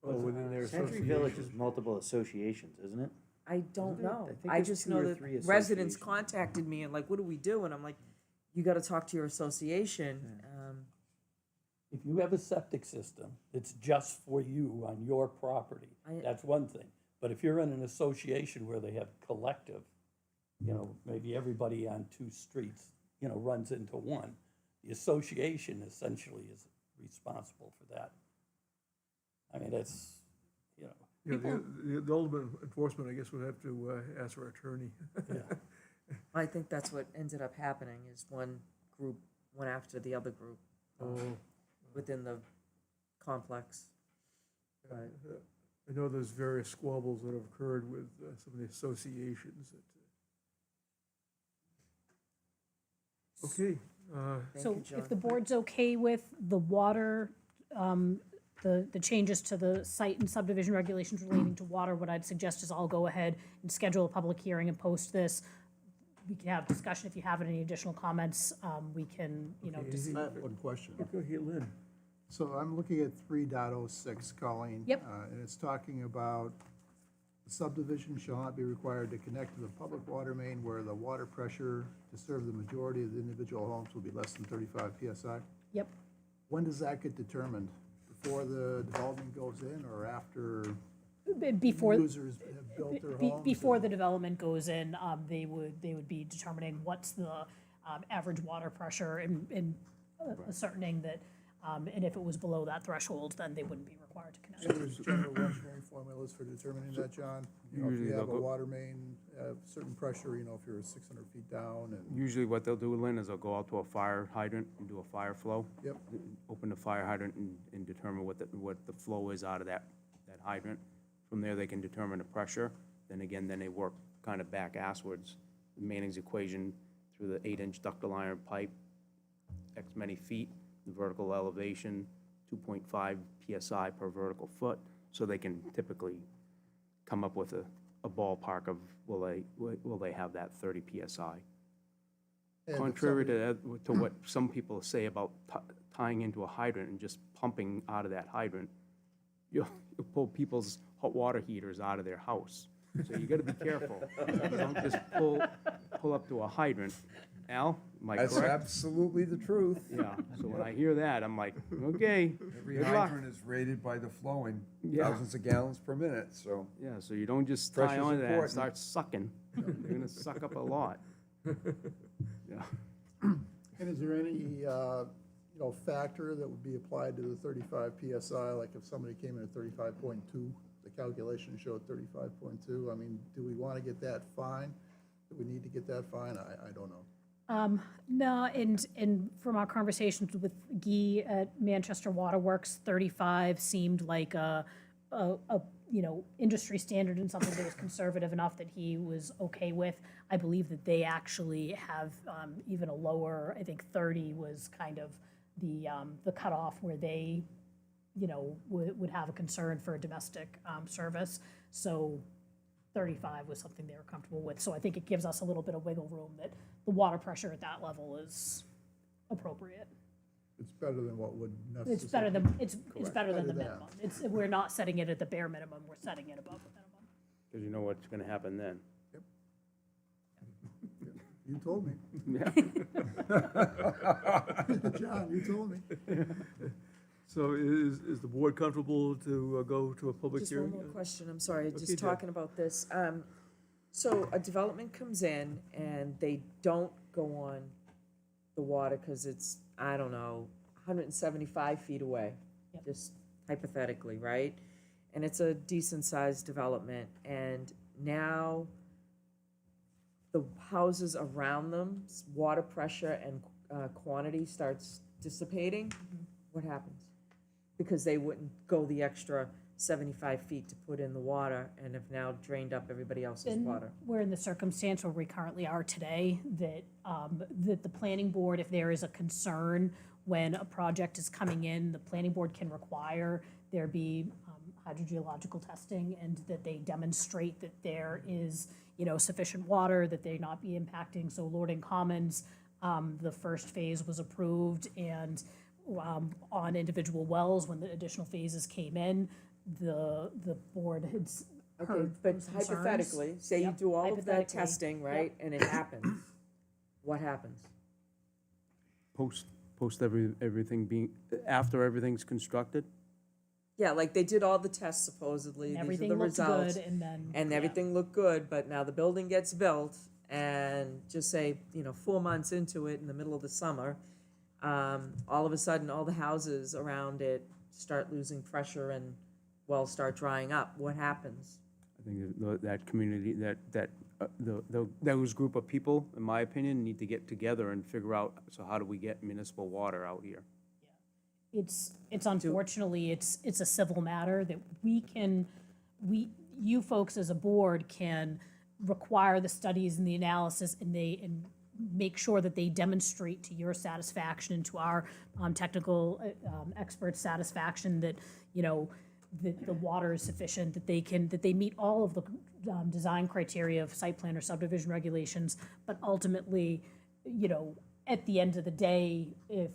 Within their Century Village is association. multiple associations, isn't it? I don't Isn't it? know. I think I there's just 2 know or that 3 residents associations. contacted me and like, what do we do? And I'm like, you gotta talk to your association. If you have a septic system that's just for you on your property, that's one thing. But if you're in an association where they have collective, maybe everybody on 2 streets, runs into one, the association essentially is responsible for that. I mean, it's, Yeah, the ultimate enforcement, I guess, would have to ask our attorney. I think that's what ended up happening, is one group went after the other group within the complex. But I know there's various squabbles that have occurred with some of the associations. Okay. Thank So you, John. if the board's okay with the water, the changes to the site and subdivision regulations relating to water, what I'd suggest is I'll go ahead and schedule a public hearing and post this. We can have discussion. If you have any additional comments, we can, just. I have one question. Go ahead, Lynn. So I'm looking at 3.06, Colleen. Yep. And it's talking about the subdivision shall not be required to connect to the public water main where the water pressure to serve the majority of the individual homes will be less than 35 PSI. Yep. When does that get determined? Before the development goes in or after Before, users have built their homes? before the development goes in, they would be determining what's the average water pressure and ascertaining that, and if it was below that threshold, then they wouldn't be required to connect. So there's general engineering formulas for determining that, John? If Usually you have they'll a go- water main, certain pressure, if you're 600 feet down and, Usually what they'll do, Lynn, is they'll go out to a fire hydrant and do a fire flow. yep. Open the fire hydrant and determine what the flow is out of that hydrant. From there, they can determine the pressure. Then again, then they work kind of back asswards. The Manning's equation through the 8-inch ductile iron pipe, X many feet, the vertical elevation, 2.5 PSI per vertical foot. So they can typically come up with a ballpark of will they have that 30 PSI. And if Contrary somebody- to what some people say about tying into a hydrant and just pumping out of that hydrant, you'll pull people's hot water heaters out of their house. So you gotta be careful. You don't just pull up to a hydrant. Al, am I That's correct? absolutely the truth. Yeah, so when I hear that, I'm like, okay, Every good luck. hydrant is rated by the flowing, Yeah. thousands of gallons per minute, so. Yeah, so you don't just tie Pressure's onto that and important. start sucking. You're gonna suck up a lot. Yeah. And is there any, factor that would be applied to the 35 PSI? Like if somebody came in at 35.2, the calculation showed 35.2. I mean, do we want to get that fine? Do we need to get that fine? I don't know. No, and from our conversations with Guy at Manchester Waterworks, 35 seemed like a industry standard and something that was conservative enough that he was okay with. I believe that they actually have even a lower, I think 30 was kind of the cutoff where they, would have a concern for a domestic service. So 35 was something they were comfortable with. So I think it gives us a little bit of wiggle room that the water pressure at that level is appropriate. It's better than what would necessarily. It's better than, it's Correct. better than the Better than. minimum. We're not setting it at the bare minimum, we're setting it above the minimum. Because you know what's gonna happen then. You told me. Yeah. John, you told me. So is the board comfortable to go to a public Just hearing? one more question, I'm sorry, Okay, just Jeff. talking about this. So a development comes in and they don't go on the water because it's, I don't know, 175 feet away, Yep. just hypothetically, right? and it's a decent-sized development, and now the houses around them, water pressure and quantity starts dissipating, what happens? Because they wouldn't go the extra 75 feet to put in the water and have now drained up everybody else's Then water. we're in the circumstance where we currently are today, that, that the planning board, if there is a concern when a project is coming in, the planning board can require there be hydrogeological testing, and that they demonstrate that there is, sufficient water, that they not be impacting. So Lord Commons, the first phase was approved, and on individual wells, when the additional phases came in, the board had Okay, heard but those concerns. hypothetically, say you Yep, do all of that hypothetically, testing, right, and it happens, what happens? Post everything being, after everything's constructed? Yeah, like they did all the tests supposedly, And these are everything the looked results. good, and then. And yeah. everything looked good, but now the building gets built, and just say, 4 months into it, in the middle of the summer, all of a sudden, all the houses around it start losing pressure and wells start drying up. What happens? I think that community, those group of people, in my opinion, need to get together and figure out, so how do we get municipal water out here? It's unfortunately, it's a civil matter that you folks as a board can require the studies and the analysis, and make sure that they demonstrate to your satisfaction and to our technical experts' satisfaction that, that the water is sufficient, that they meet all of the design criteria of site plan or subdivision regulations. But ultimately, at the end of the day, if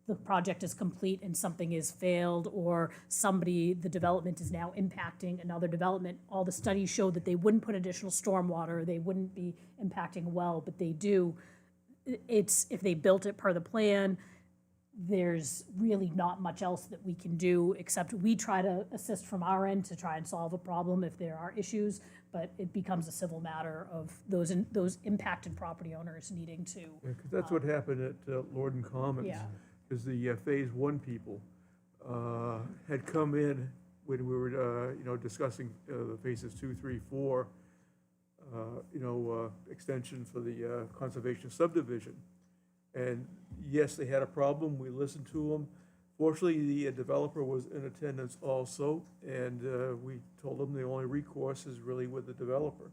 the project is complete and something is failed, or the development is now impacting another development, all the studies show that they wouldn't put additional stormwater, they wouldn't be impacting a well, but they do. If they built it per the plan, there's really not much else that we can do, except we try to assist from our end to try and solve a problem if there are issues, but it becomes a civil matter of those impacted property owners needing to. Yeah, 'cause that's what happened at Lord and Commons. Yeah. Is the Phase 1 people had come in when we were, discussing the phases 2, 3, 4, extension for the conservation subdivision. And yes, they had a problem, we listened to them. Fortunately, the developer was in attendance also, and we told them the only recourse is really with the developer.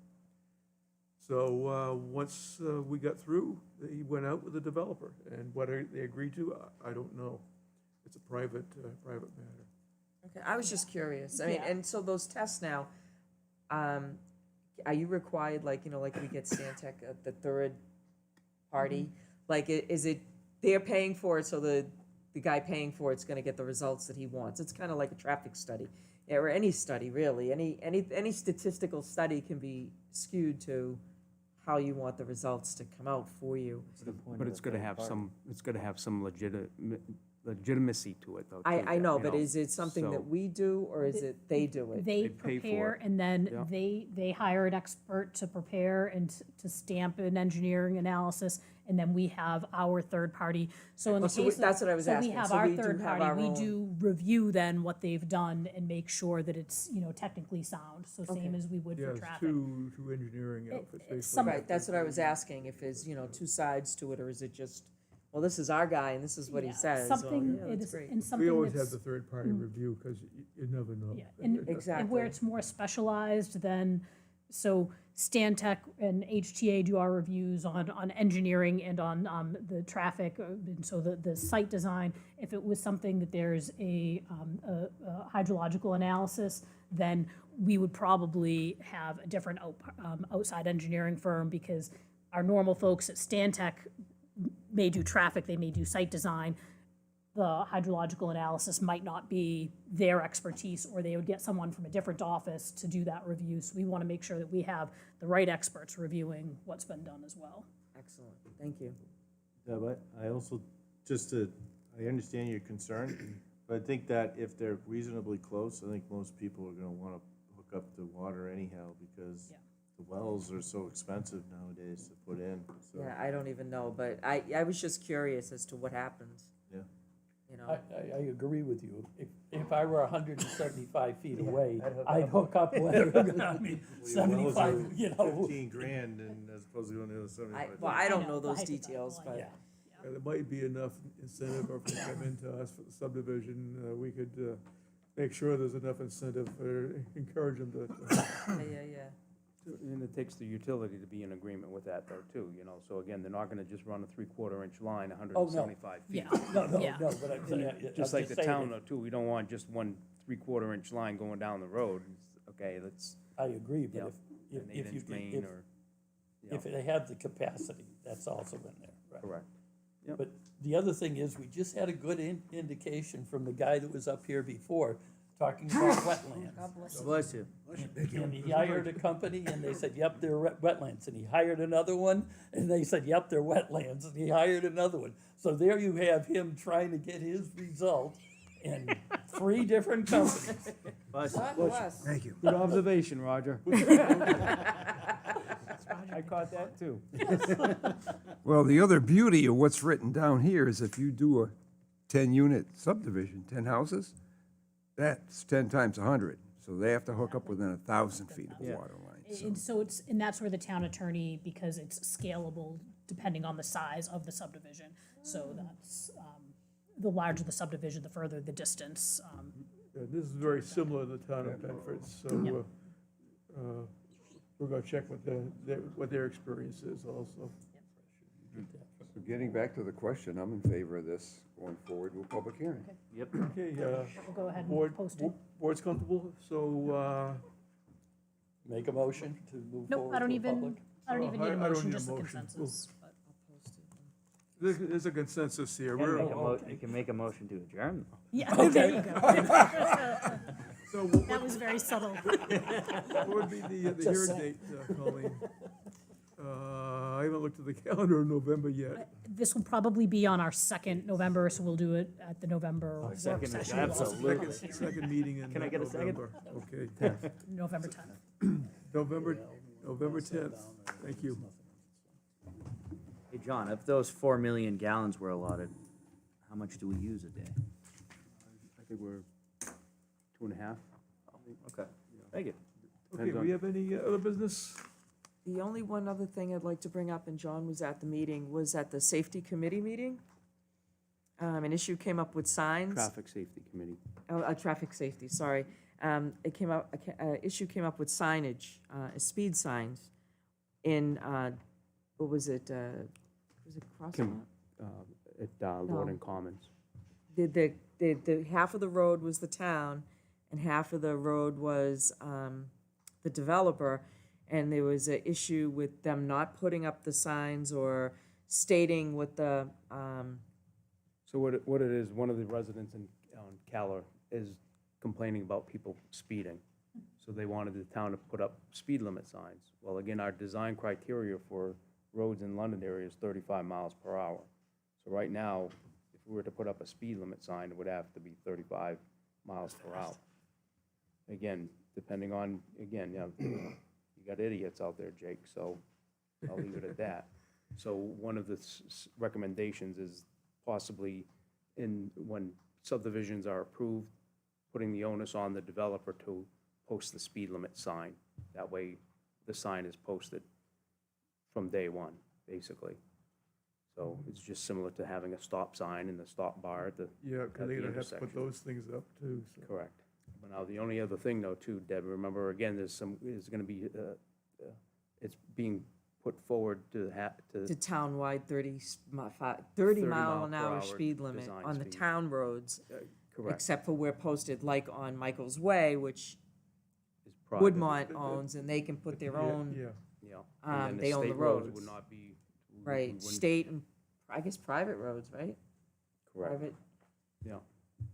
So once we got through, he went out with the developer, and what they agreed to, I don't know. It's a private matter. Okay, I was just curious. I mean, Yeah. and so those tests now, are you required, like we get Stantec, the third party? Like, is it, they're paying for it, so the guy paying for it's gonna get the results that he wants? It's kind of like a traffic study, or any study, really. Any statistical study can be skewed to how you want the results to come out for you. But it's gonna have some legitimacy to it, though. I too, know, you but is it something so- that we do, or is it they do it? They pay for prepare, it. and then Yeah. they hire an expert to prepare and to stamp an engineering analysis, and then we have our third party. So in the Oh, so case of. that's what I was asking. So we have So our we do third have party, our we own- do review then what they've done and make sure that it's, technically sound, so same Okay. as we would Yeah, for it's traffic. two engineering outfits, basically. some- Right, that's what I was asking, if there's, two sides to it, or is it just, well, this is our guy and this is what he Yeah, says. Well, Something, yeah, it that's is, great. and something We always have that's- the third-party review, because you never know. Yeah, and Exactly. where it's more specialized, then, so Stantec and HTA do our reviews on engineering and on the traffic, and so the site design. If it was something that there's a hydrological analysis, then we would probably have a different outside engineering firm, because our normal folks at Stantec may do traffic, they may do site design. The hydrological analysis might not be their expertise, or they would get someone from a different office to do that review. So we want to make sure that we have the right experts reviewing what's been done as well. Excellent, thank you. Yeah, but I also, I understand your concern, but I think that if they're reasonably close, I think most people are gonna wanna hook up to water anyhow, because Yeah. the wells are so expensive nowadays to put in, so. Yeah, I don't even know, but I was just curious as to what happens. Yeah. you I, know. I agree with you. If I were 175 feet away, I'd hook up with, I mean, 75, you know. $15,000 and as opposed to going the other 75. Well, I don't I know know, the those hypothetical, details, I but. know. There might be enough incentive, or if they come into us for the subdivision, we could make sure there's enough incentive or encourage them to. Yeah. And it takes the utility to be in agreement with that though, too, you know, so again, they're not gonna just run a 3/4 inch line, 175 feet. Yeah, No, yeah. no, but I'm saying. Just I'm like the saying town that though, too, we don't want just one 3/4 inch line going down the road, okay, let's, I agree, yeah, but an if you, 8-inch main if, or, yeah, if they have the capacity, that's also in there, right? correct. Yep. But the other thing is, we just had a good indication from the guy that was up here before, talking about wetlands. Bless you. And he hired a company, and they said, yep, they're wetlands, and he hired another one, and they said, yep, they're wetlands, and he hired another one. So there you have him trying to get his result in 3 different companies. Thank you. Good observation, Roger. I caught that too. Well, the other beauty of what's written down here is if you do a 10-unit subdivision, 10 houses, that's 10 times 100. So they have to hook up within 1,000 feet of the Yeah. water line. So And so it's, and that's where the town attorney, because it's scalable depending on the size of the subdivision. So that's, the larger the subdivision, the further the distance. This is very similar to the town of Bedford, so we're gonna check what their experience is also. So getting back to the question, I'm in favor of this going forward with public hearing. Okay, We'll go ahead board, and post it. board's comfortable, so, Make a motion to move Nope, forward I don't to even, public. I don't even need I a don't motion, need a just a motion. consensus. but- there's a consensus here. You can make a motion to adjourn. Yeah, there you go. So That was very subtle. what would be the hearing date, Colleen? I haven't looked at the calendar in November yet. This will probably be on our second November, so we'll do it at the November work second is session. absolutely. Second meeting in Can I get a second? November. Okay, November 10th. November 10th, thank you. Hey, John, if those 4 million gallons were allotted, how much do we use a day? I think we're 2.5. Okay, thank you. Okay, do we have any other business? The only one other thing I'd like to bring up, and John was at the meeting, was at the safety committee meeting. An issue came up with signs. Traffic Safety Committee. Traffic safety, sorry. It came up, issue came up with signage, speed signs in, what was it Crosswalk? At Lorden Commons. The half of the road was the town, and half of the road was the developer, and there was an issue with them not putting up the signs or stating what the, So what it is, one of the residents on Keller is complaining about people speeding. So they wanted the town to put up speed limit signs. Well, again, our design criteria for roads in London area is 35 miles per hour. So right now, if we were to put up a speed limit sign, it would have to be 35 miles per hour. Again, depending on, again, you got idiots out there, Jake, so I'll leave it at that. So one of the recommendations is possibly when subdivisions are approved, putting the onus on the developer to post the speed limit sign. That way, the sign is posted from day one, basically. So it's just similar to having a stop sign and the stop bar at the, Yeah, because at they're the gonna have to put intersection. those things up too, so. Correct. But now, the only other thing though, too, Deb, remember, again, there's gonna be, it's being put forward to to town-wide 30 mile 30 mile an mile per hour hour speed limit design on the speed. town roads, correct. except for where posted, like on Michael's Way, which Is private. Woodmont owns, and they can put their own, Yeah, Yeah. And then they own the state roads roads. would not be. we right, wouldn't- state and, I guess, private roads, right? Correct, Private, yeah.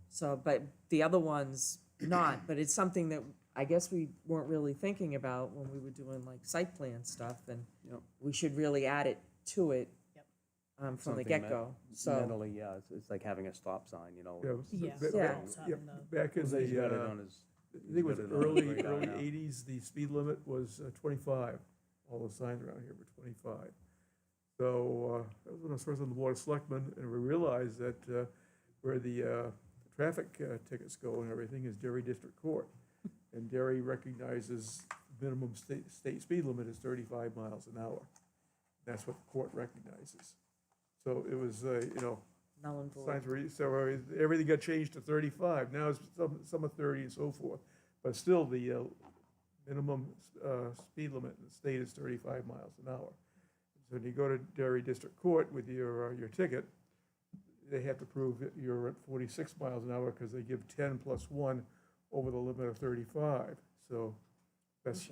so, but the other ones not, but it's something that I guess we weren't really thinking about when we were doing like site plan stuff, and Yep. we should really add it to it Yep. from the Something get-go, so. Mentally, yeah, it's like having a stop sign, you know. yeah. Yeah. ba- Yeah. ba- yeah, back in He's the, got it on his. I think it was he's got it on his early radar now. 80s, the speed limit was 25. All the signs around here were 25. So that was when I was first on the Board of Selectmen, and we realized that where the traffic tickets go and everything is Derry District Court. And Derry recognizes minimum state speed limit is 35 miles an hour. That's what the court recognizes. So it was, Null and void. signs were, so everything got changed to 35. Now it's some are 30 and so forth. But still, the minimum speed limit in the state is 35 miles an hour. So when you go to Derry District Court with your ticket, they have to prove that you're at 46 miles an hour because they give 10 plus 1 over the limit of 35. So that's,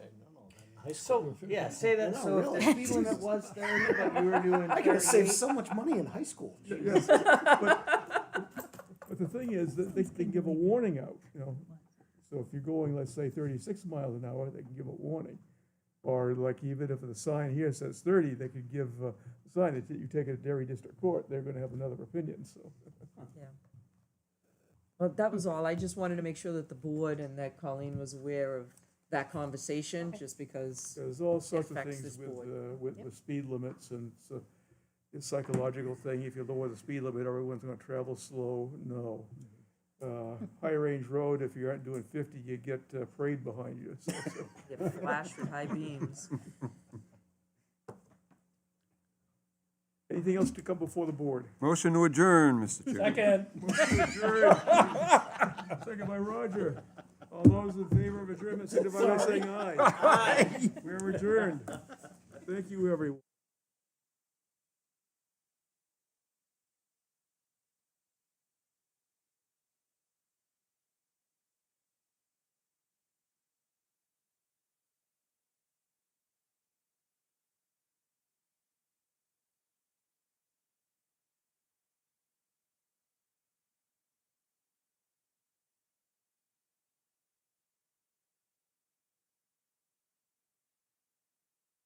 So, yeah, say that, so if the speed limit was 30, but you were doing I gotta save 38, so much money in high school. yes. But the thing is that they can give a warning out, So if you're going, let's say, 36 miles an hour, they can give a warning. Or like even if the sign here says 30, they could give a sign that you take it to Derry District Court, they're gonna have another opinion, so. Yeah. Well, that was all. I just wanted to make sure that the board and that Colleen was aware of that conversation, just because. There's all sorts of affects things this board. with speed limits, and it's a psychological thing. If you lower the speed limit, everyone's gonna travel slow. No. High Range Road, if you aren't doing 50, you get parade behind you. So, Yeah, flash with high beams. anything else to come before the board? Motion to adjourn, Mr. Chairman. Second. Second by Roger. All those in favor of adjournment, signify by saying aye. Aye. We're adjourned. Thank you, everyone.